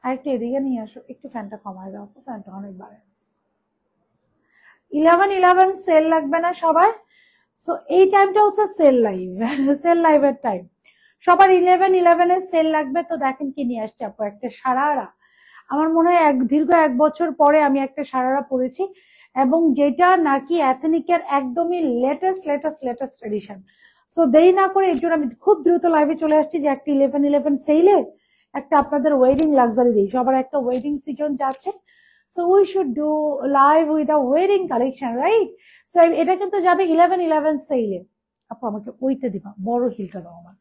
আর একটু এদিকে নিয়ে আসো, একটু ফ্যানটা কমায় দাও, ফ্যানটা অনেক বাড়ে। 11-11 সেল লাগবে না সবার? সো এই টাইমটা হচ্ছে সেল লাইভ, সেল লাইভের টাইম। সবার 11-11 সেল লাগবে। তো দেখেন কি নিয়ে আসছে আপু, একটা সারারা। আমার মনে হয় দীর্ঘ 1 বছর পরে আমি একটা সারারা পরেছি, এবং যেটা নাকি এথনিকের একদমই latest latest latest addition. So দেরি না করে একটু আমি খুব দ্রুত লাইভে চলে আসছি যে একটা 11-11 সেলে একটা আপনাদের ওয়েডিং লাক্সারি দিই। সবার একটা ওয়েডিং সিজন যাচ্ছে, so we should do live with a wedding collection, right? So এটা কিন্তু যাবে 11-11 সেলে। আপু আমাকে ওইটা দিবা, বড় হিলটা দাও আমার।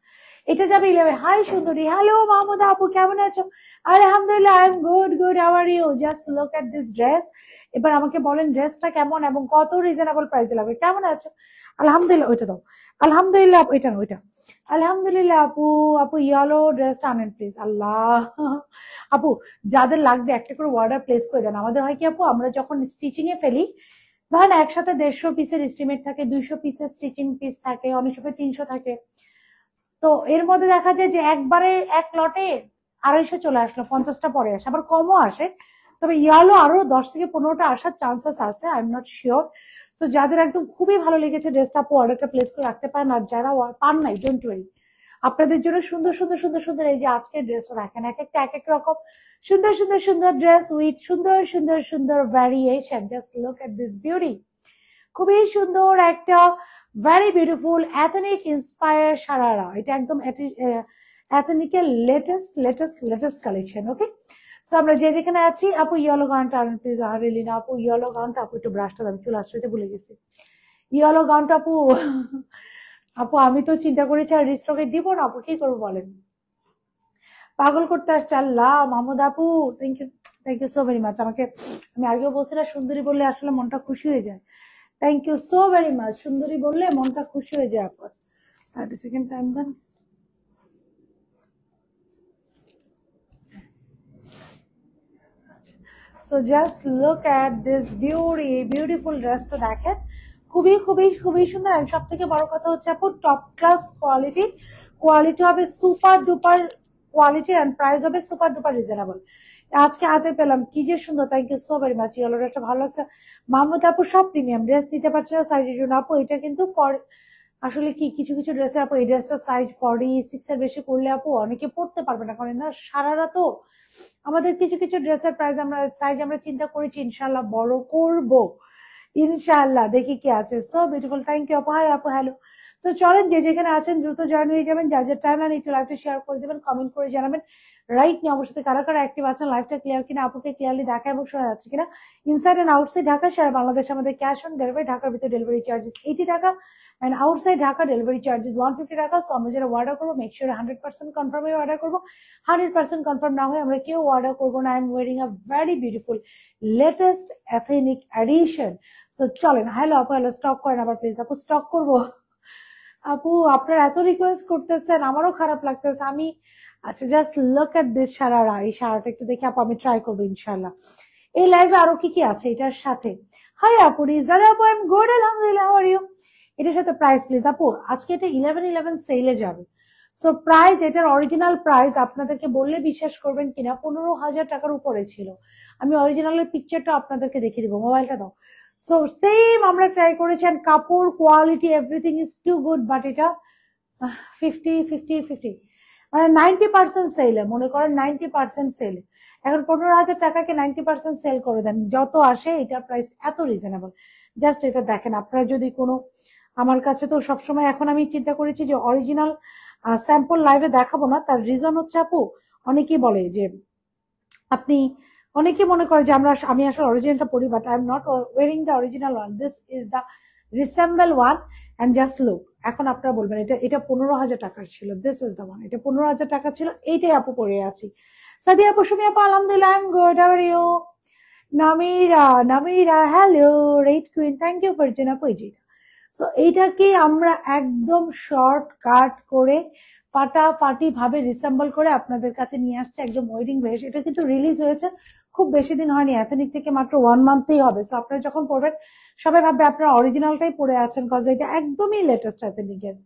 এটা যাবে 11। হাই সুন্দরী, হ্যালো মাহমুদা আপু, কেমন আছো? আলহামদুলিল্লাহ, I am good good, how are you? Just look at this dress. এবার আমাকে বলেন ড্রেসটা কেমন এবং কত রিজনেবল প্রাইসে লাগবে। কেমন আছো? আলহামদুলিল্লাহ, ওইটা দাও। আলহামদুলিল্লাহ, ওইটা না, ওইটা। আলহামদুলিল্লাহ আপু। আপু ইয়েলো ড্রেসটা আনেন প্লিজ। আল্লাহ আপু, যাদের লাগবে একটা করে অর্ডার প্লেস করে দেন। আমাদের হয় কি আপু, আমরা যখন স্টিচিং এ ফেলি, ধরেন একসাথে 150 পিসের এস্টিমেট থাকে, 200 পিসের স্টিচিং পিস থাকে, অনেক সময় 300 থাকে। তো এর মধ্যে দেখা যায় যে একবারে এক লটে 250 চলে আসলো, 50টা পরে আসে, আবার কমও আসে। তবে ইয়ালো আরো 10 থেকে 15টা আসার চান্সেস আছে, I am not sure. So যাদের একদম খুবই ভালো লেগেছে ড্রেসটা, আপু অর্ডারটা প্লেস করে রাখতে পারেন। আর যারা পান নাই, ডোন্ট ওয়ারি, আপনাদের জন্য সুন্দর সুন্দর সুন্দর সুন্দর এই যে আজকের ড্রেসটা দেখেন, এক একটা এক এক রকম সুন্দর সুন্দর সুন্দর ড্রেস উইথ সুন্দর সুন্দর সুন্দর variation. Just look at this beauty. খুবই সুন্দর একটা very beautiful ethnic inspire sharara. এটা একদম এথনিকের লেটেস্ট লেটেস্ট লেটেস্ট কালেকশন। ওকে, সো আমরা যে যেখানে আছি, আপু ইয়েলো গাউনটা আনেন প্লিজ। আর রিলিনা আপু ইয়েলো গাউনটা, আপু একটু ব্রাশটা দাম, চুল আসতে ভুলে গেছি। ইয়েলো গাউনটা আপু আপু আমি তো চিন্তা করেছি আর রিস্টকে দিব না আপু, কি করবো বলেন? পাগল করতে আসছে। আল্লাহ, মাহমুদ আপু thank you so very much. আমাকে, আমি আগেও বলছিলাম সুন্দরী বললে আসলে মনটা খুশি হয়ে যায়। Thank you so very much. সুন্দরী বললে মনটা খুশি হয়ে যায় আপনার। 30 সেকেন্ড টাইম দেন। So just look at this beautiful ড্রেসটা দেখেন। খুবই খুবই খুবই সুন্দর। আর সব থেকে বড় কথা হচ্ছে আপু টপ ক্লাস কোয়ালিটি। কোয়ালিটি হবে super duper quality, and price হবে সুপার ডুপার রিজনেবল। আজকে হাতে পেলাম, কি যে সুন্দর। Thank you so very much. Yellow ড্রেসটা ভালো লাগছে। মাহমুদ আপু সব প্রিমিয়াম ড্রেস নিতে পারছে না সাইজের জন্য। আপু এটা কিন্তু ফর আসলে কি কিছু কিছু ড্রেসে আপু এই ড্রেসটা সাইজ 46 এর বেশি করলে আপু অনেকে পড়তে পারবে না, কারণ না সারারা তো আমাদের কিছু কিছু ড্রেসের প্রাইস আমরা সাইজ আমরা চিন্তা করেছি ইনশাল্লাহ বড় করব, ইনশাল্লাহ। দেখি কি আছে। সো বিউটিফুল, থ্যাংক ইউ আপু। হাই আপু, হ্যালো। সো চলেন যে যেখানে আছেন দ্রুত জয়েন হয়ে যাবেন। যার যার টাইম লাইন একটু লাইভটা শেয়ার করে দেবেন, কমেন্ট করে জানাবেন রাইট নিয়ে অবশ্যই কারা কারা অ্যাক্টিভ আছেন, লাইভটা ক্লিয়ার কিনা, আপুকে ক্লিয়ারলি দেখা এবং শোনা যাচ্ছে কিনা। ইনসাইড এন্ড আউটসাইড ঢাকা সারা বাংলাদেশ আমাদের ক্যাশ অন ডেলিভারি। ঢাকার ভিতরে ডেলিভারি চার্জেস 80 টাকা, and outside Dhaka delivery charges 150 টাকা। সো আমরা যারা অর্ডার করবো মেক শিওর 100% কনফার্ম হয়ে অর্ডার করবো। 100% কনফার্ম না হয়ে আমরা কেউ অর্ডার করবো না। I am wearing a very beautiful latest ethnic edition. So চলেন। হ্যালো আপু, হ্যালো, স্টক করেন আবার প্লিজ। আপু স্টক করবো? আপু আপনার এত রিকোয়েস্ট করতেছেন, আমারও খারাপ লাগতেছে। আমি আচ্ছা just look at this sharara. এই সারাটা একটু দেখে আপু আমি ট্রাই করবো ইনশাল্লাহ। এই লাইভে আরো কি কি আছে এটার সাথে? হাই আপু, রিজাল আপু, আই এম গুড আলহামদুলিল্লাহ, হাউ আর ইউ? এটার সাথে প্রাইস প্লিজ আপু। আজকে এটা 11-11 সেলে যাবে। সো প্রাইস, এটার অরিজিনাল প্রাইস আপনাদেরকে বললে বিশ্বাস করবেন কিনা, 15,000 টাকার উপরে ছিল। আমি অরিজিনালের পিকচারটা আপনাদেরকে দেখিয়ে দিব, মোবাইলটা দাও। সো সেম আমরা ট্রাই করেছেন, কাপড় quality everything is too good, but এটা 50-50-50 মানে 90% সেলে, মনে করেন 90% সেলে। এখন 15,000 টাকাকে 90% সেল করে দেন, যত আসে এটার প্রাইস এত রিজনেবল। জাস্ট এটা দেখেন। আপনারা যদি কোনো, আমার কাছে তো সবসময় এখন আমি চিন্তা করেছি যে অরিজিনাল স্যাম্পল লাইভে দেখাবো না। তার রিজন হচ্ছে আপু, অনেকেই বলে যে আপনি, অনেকে মনে করে যে আমি আসলে অরিজিনালটা পরি, but I am not wearing the original one, this is the resemble one. And just look, এখন আপনারা বলবেন এটা এটা 15,000 টাকার ছিল, দিস ইজ দ্য ওয়ান। এটা 15,000 টাকা ছিল, এইটাই আপু পরে আছি। সাদিয়া আপু, সুমি আপু, আলহামদুলিল্লাহ, I am good, how are you? Namira, Namira, hello. Red queen, thank you Farzana আপু। এই যে সো এইটাকে আমরা একদম শর্ট কাট করে ফাটাফাটি ভাবে রিসেম্বল করে আপনাদের কাছে নিয়ে আসছে একদম ওয়েডিং ড্রেস। এটা কিন্তু রিলিজ হয়েছে খুব বেশি দিন হয়নি, এথনিক থেকে মাত্র 1 মান্থই হবে। সো আপনারা যখন পড়বেন সবাই ভাববে আপনারা অরিজিনালটাই পরে আছেন, কজ এটা একদমই লেটেস্ট এথনিকের।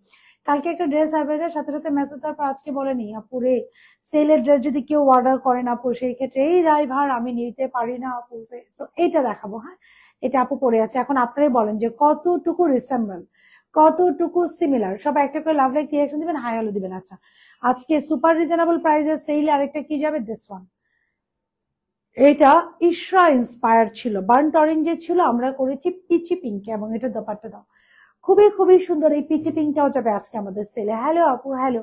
কালকে একটা ড্রেস অ্যাভেলের সাথে সাথে মেসেজ তারপর আজকে বলেনি আপুরে সেলের ড্রেস যদি কেউ অর্ডার করেন আপু সেই ক্ষেত্রে এই ড্রাইভার আমি নিতে পারি না আপু। সো এইটা দেখাবো, হ্যাঁ এটা আপু পরে আছে। এখন আপনারাই বলেন যে কতটুকু রিসেম্বল, কতটুকু সিমিলার। সবাই একটা করে লাভ লাইক রিয়াকশন দিবেন, হাই হ্যালো দিবেন। আচ্ছা আজকে সুপার রিজনেবল প্রাইসে সেলে আরেকটা কি যাবে, দিস ওয়ান। এটা ইশরা ইন্সপায়ার ছিল, বার্ন্ট অরেঞ্জে ছিল, আমরা করেছি পিচি পিঙ্কে এবং এটা দোপাট্টা দাও খুবই খুবই সুন্দর। এই পিচি পিঙ্কটাও যাবে আজকে আমাদের সেলে। হ্যালো আপু, হ্যালো।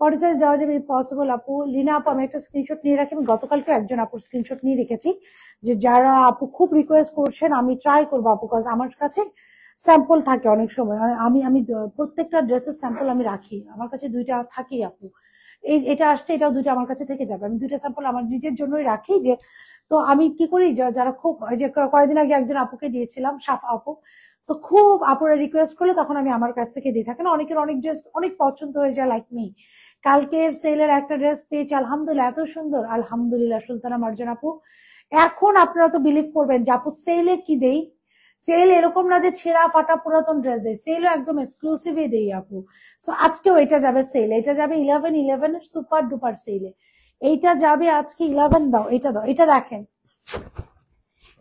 40 সাইজ দেওয়া যাবে পসিবল আপু? লিনা আপু আমি একটা স্ক্রিনশট নিয়ে রাখি, আমি গতকালকে একজন আপুর স্ক্রিনশট নিয়ে রেখেছি, যে যারা আপু খুব রিকোয়েস্ট করছেন আমি ট্রাই করবো আপু, কজ আমার কাছে স্যাম্পল থাকে অনেক সময়, আমি আমি প্রত্যেকটা ড্রেসের স্যাম্পল আমি রাখি, আমার কাছে 2টা থাকি আপু। এটা আসছে, এটাও 2টা আমার কাছে থেকে যাবে, আমি 2টা স্যাম্পল আমার নিজের জন্যই রাখি। যে তো আমি কি করি, যারা খুব যে কয়েকদিন আগে একজন আপুকে দিয়েছিলাম, সাফা আপু, সো খুব আপুরা রিকোয়েস্ট করলে তখন আমি আমার কাছ থেকে দিই থাকি না। অনেকের অনেক ড্রেস অনেক পছন্দ হয়ে যায়, লাইক মি। কালকের সেলের একটা ড্রেস পেয়েছি আলহামদুলিল্লাহ, এত সুন্দর আলহামদুলিল্লাহ সুলতানা মার্জান আপু। এখন আপনারা তো বিলিভ করবেন যে আপু সেলে কি দেই, সেল এরকম না যে ছেঁড়া ফাটা পুরাতন ড্রেস দেয়, সেলও একদম এক্সক্লুসিভই দেই আপু। সো আজকেও এটা যাবে সেল, এটা যাবে 11/11 এর সুপার ডুপার সেলে। এইটা যাবে আজকে 11 দাও, এটা দাও, এটা দেখেন,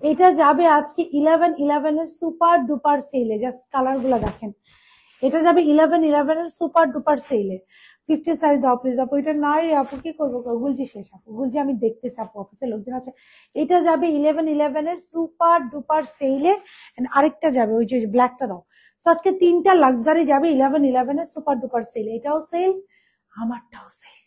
এটা যাবে আজকে 11/11 এর সুপার ডুপার সেলে। জাস্ট কালার গুলা দেখেন, এটা যাবে 11/11 এর সুপার ডুপার সেলে। 50 সাইজ দাও প্লিজ আপু। এটা নাই আপু, কি করবো, গুলজি শেষ আপু, গুলজি আমি দেখতেছি আপু, অফিসে লোকজন আছে। এটা যাবে 11/11 এর সুপার ডুপার সেলে। আরেকটা যাবে ওই যে ব্ল্যাকটা দাও। সো আজকে 3টা লাক্সারি যাবে 11/11 এর সুপার ডুপার সেলে। এটাও সেল, আমারটাও সেল।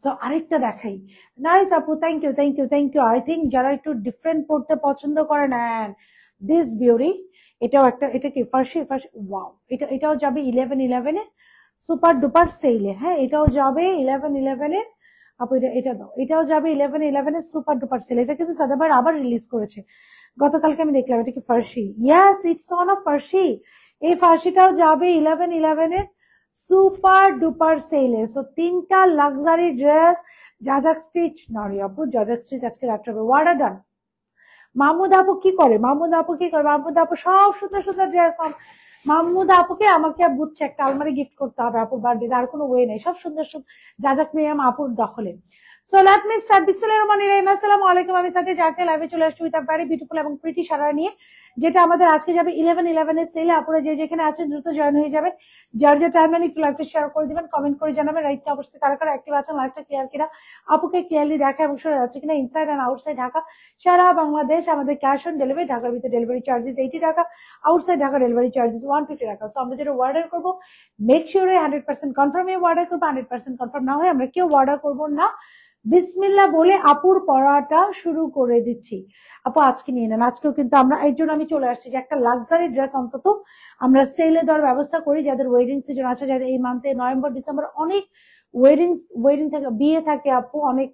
সো আরেকটা দেখাই। নাইস আপু, thank you thank you thank you. I think যারা একটু ডিফারেন্ট পড়তে পছন্দ করেন, অ্যান্ড দিস বিউটি, এটাও একটা, এটা কি ফার্সি ফার্সি, ওয়াও। এটাও যাবে 11/11 এ সুপার ডুপার সেলে। হ্যাঁ এটাও যাবে 11/11 এ আপু, এটা দাও, এটাও যাবে 11/11 এ সুপার ডুপার সেল। এটা কিন্তু সাদাবার আবার রিলিজ করেছে গতকালকে, আমি দেখলাম। এটা কি ফার্সি? ইয়াস, ইটস অন অফ ফার্সি। এই ফার্সিটাও যাবে 11/11 এ সুপার ডুপার সেলে। সো 3টা লাক্সারি ড্রেস, জাজাক স্টিচ নারী আপু, জাজাক স্টিচ আজকে রাত্রে হবে। ওয়ার্ডার ডান। মাহমুদ আপু কি করে, মাহমুদ আপু কি করে, মাহমুদ আপু সব সুন্দর সুন্দর ড্রেস। মাহমুদ আপুকে আমাকে বুঝছে একটা আলমারি গিফট করতে হবে আপুর বার্থডে, আর কোনো ওয়ে নেই, সব সুন্দর সুন্দর জাজাক মিয়াম আপুর দখলে। So let me start. বিসমিল্লাহির রহমানির রহিম। আসসালামু আলাইকুম। আমি সাথে যাকে লাইভে চলে আসছি উইথ আ ভেরি বিউটিফুল এবং প্রিটি সারারা নিয়ে, যেটা আমাদের আজকে যাবে 11/11 এর সেলে। আপনারা যে যেখানে আছেন দ্রুত জয়েন হয়ে যাবেন। যার যে টাইম একটু লাইভটা শেয়ার করে দিবেন, কমেন্ট করে জানাবেন রাইটটা অবশ্যই কারা কারা অ্যাক্টিভ আছেন, লাইভটা ক্লিয়ার কিনা, আপুকে ক্লিয়ারলি দেখা এবং শোনা যাচ্ছে কিনা, ইনসাইড এন্ড আউটসাইড ঢাকা সারা বাংলাদেশ। আমাদের ক্যাশ অন ডেলিভারি, ঢাকার ভিতরে ডেলিভারি চার্জেস 80 টাকা, আউটসাইড ঢাকা ডেলিভারি চার্জেস 150 টাকা। সো আমরা যেটা অর্ডার করবো মেক শিওর 100% কনফার্ম অর্ডার করবো, 100% কনফার্ম না হয় আমরা কেউ অর্ডার করবো না। বিসমিল্লাহ বলে আপুর পড়াটা শুরু করে দিচ্ছি। আপু আজকে নিয়ে নেন, আজকেও কিন্তু আমরা এই জন্য আমি চলে আসছি যে একটা লাক্সারি ড্রেস অন্তত আমরা সেলে দেওয়ার ব্যবস্থা করি, যাদের ওয়েডিং সিজন আছে, যাদের এই মান্থে নভেম্বর ডিসেম্বর অনেক ওয়েডিং থাকে, বিয়ে থাকে আপু, অনেক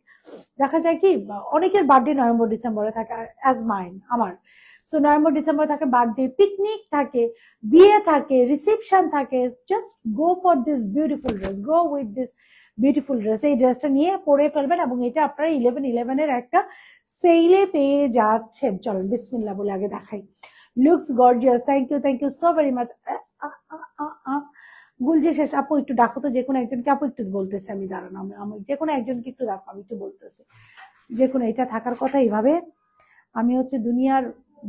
দেখা যায় কি অনেকের বার্থডে নভেম্বর ডিসেম্বরে থাকে, অ্যাজ মাইন আমার। সো নভেম্বর ডিসেম্বর থাকে, বার্থডে, পিকনিক থাকে, বিয়ে থাকে, রিসেপশন থাকে। Just go for this beautiful dress, go with this beautiful dress. এই ড্রেসটা নিয়ে পরে ফেলবেন এবং এটা আপনারা 11/11 এর একটা সেলে পেয়ে যাচ্ছেন। চলেন বিসমিল্লাহ বলে আগে দেখাই। Looks gorgeous, thank you so very much. গুলজি শেষ আপু, একটু ডাকো তো যে কোনো একজনকে আপু, একটু বলতেছে আমি, দাঁড়ানো আমি যে কোনো একজনকে একটু ডাকো, আমি একটু বলতেছি যে কোনো, এটা থাকার কথা এইভাবে। আমি হচ্ছে দুনিয়ার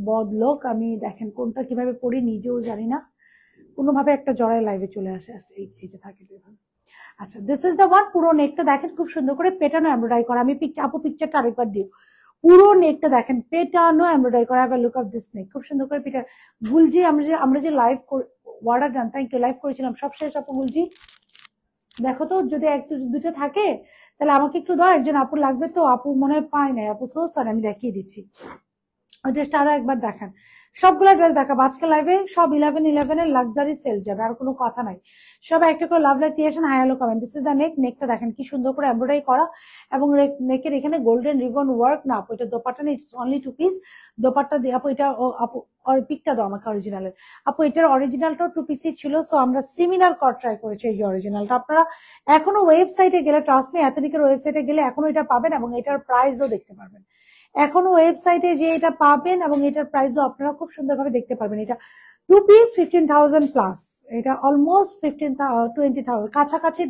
বদলোক, আমি দেখেন কোনটা কিভাবে পড়ি নিজেও জানি না, কোনোভাবে একটা জড়ায় লাইভে চলে আসে এই যে থাকে এভাবে। আচ্ছা দিস ইজ দ্য ওয়ান। পুরো নেকটা দেখেন খুব সুন্দর করে পেটানো এমব্রয়ডারি করা। আমি আপু পিকচারটা আরেকবার দিও। পুরো নেকটা দেখেন পেটানো এমব্রয়ডারি করা। Have a look of this neck, খুব সুন্দর করে পেটা। গুলজি আমরা যে live order done, thank you, live করেছিলাম সব শেষ আপু। গুলজি দেখো তো যদি একটু দুটো থাকে তাহলে আমাকে একটু দাও, একজন আপুর লাগবে তো, আপু মনে হয় পায় নাই আপু, সো সরি, আমি দেখিয়ে দিচ্ছি। ওই ড্রেসটা আরো একবার দেখান। সবগুলা ড্রেস দেখাবো আজকে লাইভে, সব 11 এর লাক্সারি সেল যাবে, আর কোনো কথা নাই। সবাই একটা করে love like creation hi hello comment. This is the neck, নেকটা দেখেন কি সুন্দর করে এমব্রয়ডারি করা, এবং নেকের এখানে গোল্ডেন রিবন ওয়ার্ক। না আপু এটা দোপাট্টা নেই, ইটস অনলি 2 পিস দোপাট্টা দিয়ে আপু। এটা আপু আর পিকটা দাও আমাকে অরিজিনালের। আপু এটার অরিজিনালটাও 2 পিসই ছিল, সো আমরা সিমিলার কট ট্রাই করেছি। এই যে অরিজিনালটা আপনারা এখনো ওয়েবসাইটে গেলে, ট্রাস্ট মি এথনিকের ওয়েবসাইটে গেলে এখনো এটা পাবেন, এবং এটার প্রাইসও দেখতে পারবেন। এখনো ওয়েবসাইটে যে এটা পাবেন, এবং এটার প্রাইসও আপনারা খুব সুন্দরভাবে দেখতে পারবেন। এটা 2 পিস 15,000 প্লাস, এটা অলমোস্ট 20,000 কাছাকাছি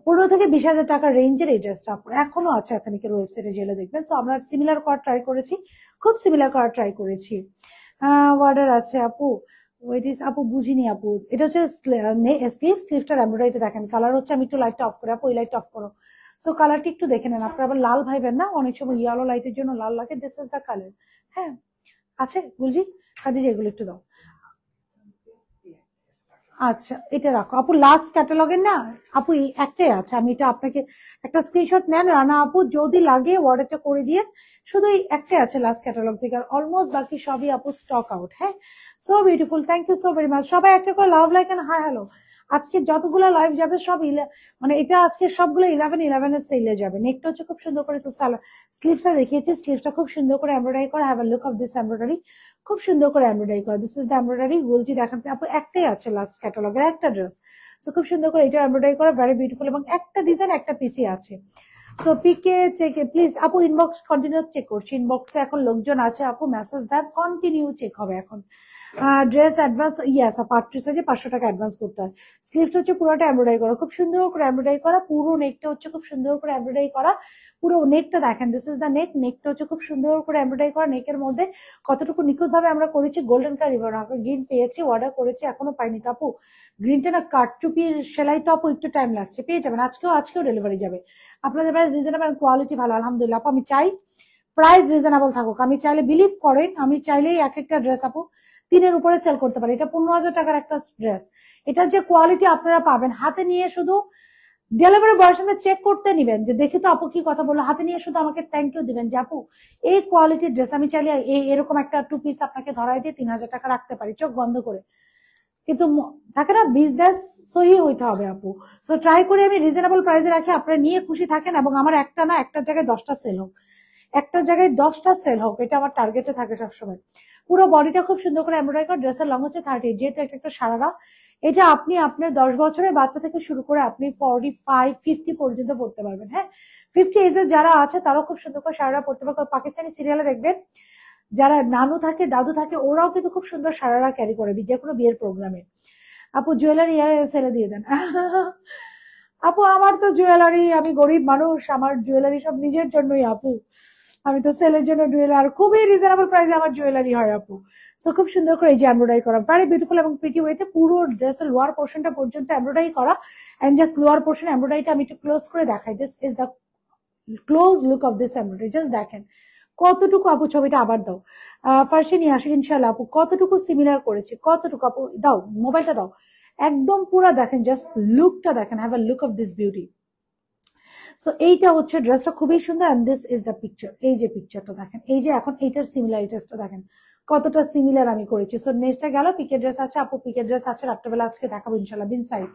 15 থেকে 20,000 টাকা রেঞ্জের এই ড্রেসটা এখনো আছে এথনিকের ওয়েবসাইটে গেলে দেখবেন। তো আমরা সিমিলার করা ট্রাই করেছি, খুব সিমিলার করা ট্রাই করেছি। অর্ডার আছে আপু, ওয়েট ইজ আপু বুঝিনি আপু। এটা হচ্ছে স্লিভটার এমব্রয়ডারিটা দেখেন, কালার হচ্ছে, আমি একটু লাইটটা অফ করে আপু, ওই লাইটটা অফ করো। সো কালারটি একটু দেখে নেন, আপনারা আবার লাল ভাইবেন না, অনেক সময় ইয়েলো লাইটের জন্য লাল লাগে। This is the colour. হ্যাঁ আছে বুঝি, কাজে এগুলো একটু দাও। আচ্ছা এটা রাখো আপু, লাস্ট ক্যাটালগের না আপু এই একটাই আছে, আমি এটা আপনাকে একটা স্ক্রিনশট নেন রানা আপু, যদি লাগে অর্ডারটা করে দিয়ে। শুধু এই একটাই আছে লাস্ট ক্যাটালগ থেকে, আর অলমোস্ট বাকি সবই আপু স্টক আউট। হ্যাঁ so beautiful, thank you so very much. সবাই একটা করে love like and hi hello. আজকে যতগুলো লাইভ যাবে সব মানে এটা আজকে সবগুলো 11 এর সেলে যাবে। নেকটা হচ্ছে খুব সুন্দর করে, স্লিভসটা দেখিয়েছি, স্লিভসটা খুব সুন্দর করে এমব্রয়ডারি করা। Have a look of this embroidery, খুব সুন্দর করে এমব্রয়ডারি করা। দিস ইজ দ্য এমব্রয়ডারি, বলছি দেখান আপু একটাই আছে লাস্ট ক্যাটালগের একটা ড্রেস। সো খুব সুন্দর করে এটা এমব্রয়ডারি করা, ভেরি বিউটিফুল, এবং একটা ডিজাইন একটা পিসি আছে। সো পিকে চেকে প্লিজ আপু, ইনবক্স কন্টিনিউ চেক করছি, ইনবক্সে এখন লোকজন আছে আপু, মেসেজ দেন, কন্টিনিউ চেক হবে এখন। ড্রেস অ্যাডভান্স ইয়াস পার্ট্রিস আছে, 500 টাকা অ্যাডভান্স করতে হয়। স্লিভটা হচ্ছে পুরোটা এমব্রয়ডারি করা, খুব সুন্দর করে এমব্রয়ডারি করা, পুরো নেকটা হচ্ছে খুব সুন্দর করে এমব্রয়ডারি করা। পুরো নেকটা দেখেন, দিস ইজ দ্য নেক, নেকটা হচ্ছে খুব সুন্দর করে এমব্রয়ডারি করা। নেকের মধ্যে কতটুকু নিখুঁত ভাবে আমরা করেছি, গোল্ডেন কালার রিবন। গ্রিন পেয়েছি, অর্ডার করেছি, এখনো পাইনি তো আপু। গ্রিনটা না কাটচুপির সেলাই তো আপু একটু টাইম লাগছে, পেয়ে যাবেন, আজকেও ডেলিভারি যাবে। আপনাদের প্রাইস রিজনেবল, কোয়ালিটি ভালো আলহামদুলিল্লাহ আপু। আমি চাই প্রাইস রিজনেবল থাকুক, আমি চাইলে বিলিভ করেন, আমি চাইলেই এক একটা ড্রেস আপু 3 এর উপরে সেল করতে পারি। এটা 15,000 টাকার একটা ড্রেস, এটার যে কোয়ালিটি আপনারা পাবেন, হাতে নিয়ে শুধু ডেলিভারি বয়ের সঙ্গে চেক করতে নিবেন যে দেখি তো আপু কি কথা বললো, হাতে নিয়ে শুধু আমাকে থ্যাংক ইউ দিবেন যে আপু এই কোয়ালিটির ড্রেস আমি চাইলে এরকম একটা 2 পিস আপনাকে ধরাই দিয়ে 3,000 টাকা রাখতে পারি চোখ বন্ধ করে। কিন্তু থাকে না বিজনেস সহি হইতে হবে আপু। সো ট্রাই করে আমি রিজনেবল প্রাইসে রাখি, আপনারা নিয়ে খুশি থাকেন, এবং আমার একটা না একটা জায়গায় 10টা সেল হোক, একটা জায়গায় 10টা সেল হোক, এটা আমার টার্গেটে থাকে সবসময়। পুরো বডিটা খুব সুন্দর করে এমব্রয়ডারি করা, ড্রেসের লং হচ্ছে 30, যেহেতু একটা সারারা। এটা আপনি আপনার 10 বছরের বাচ্চা থেকে শুরু করে আপনি 45 50 পর্যন্ত পড়তে পারবেন। হ্যাঁ 50 এজের যারা আছে তারাও খুব সুন্দর করে সারারা পড়তে পারবে। পাকিস্তানি সিরিয়ালে দেখবেন যারা নানু থাকে দাদু থাকে ওরাও কিন্তু খুব সুন্দর সারারা ক্যারি করে যে কোনো বিয়ের প্রোগ্রামে। আপু জুয়েলারি সেলে দিয়ে দেন। আপু আমার তো জুয়েলারি, আমি গরিব মানুষ, আমার জুয়েলারি সব নিজের জন্যই আপু, আমি তো সেলের জন্য জুয়েলারি, খুবই রিজনেবল প্রাইসে আমার জুয়েলারি হয় আপু। সো খুব সুন্দর করে এই যে এমব্রয়ডারি করা, ভেরি বিউটিফুল এবং প্রিটি ওয়েতে পুরো ড্রেসের লোয়ার পোর্শনটা পর্যন্ত এমব্রয়ডারি করা। এন্ড জাস্ট লোয়ার পোর্শন এমব্রয়ডারিটা আমি একটু ক্লোজ করে দেখাই, this is the close look of this embroidery, just দেখেন কতটুকু আপু, ছবিটা আবার দাও, ফার্স্টে নিয়ে আসি ইনশাল্লাহ আপু, কতটুকু সিমিলার করেছি, কতটুকু আপু দাও, মোবাইলটা দাও, একদম পুরো দেখেন, জাস্ট লুকটা দেখেন, have a look of this beauty. So এইটা হচ্ছে ড্রেসটা খুবই সুন্দর, and this is the picture, এই যে পিকচারটা দেখেন, এই যে এখন এইটার সিমিলারিটিসটা দেখেন কতটা সিমিলার আমি করেছি। সো নেক্সটটা গেল পিকের ড্রেস আছে আপু, পিকের ড্রেস আছে রাত্রেবেলা আজকে দেখাবো ইনশাল্লাহ বিন সাইড।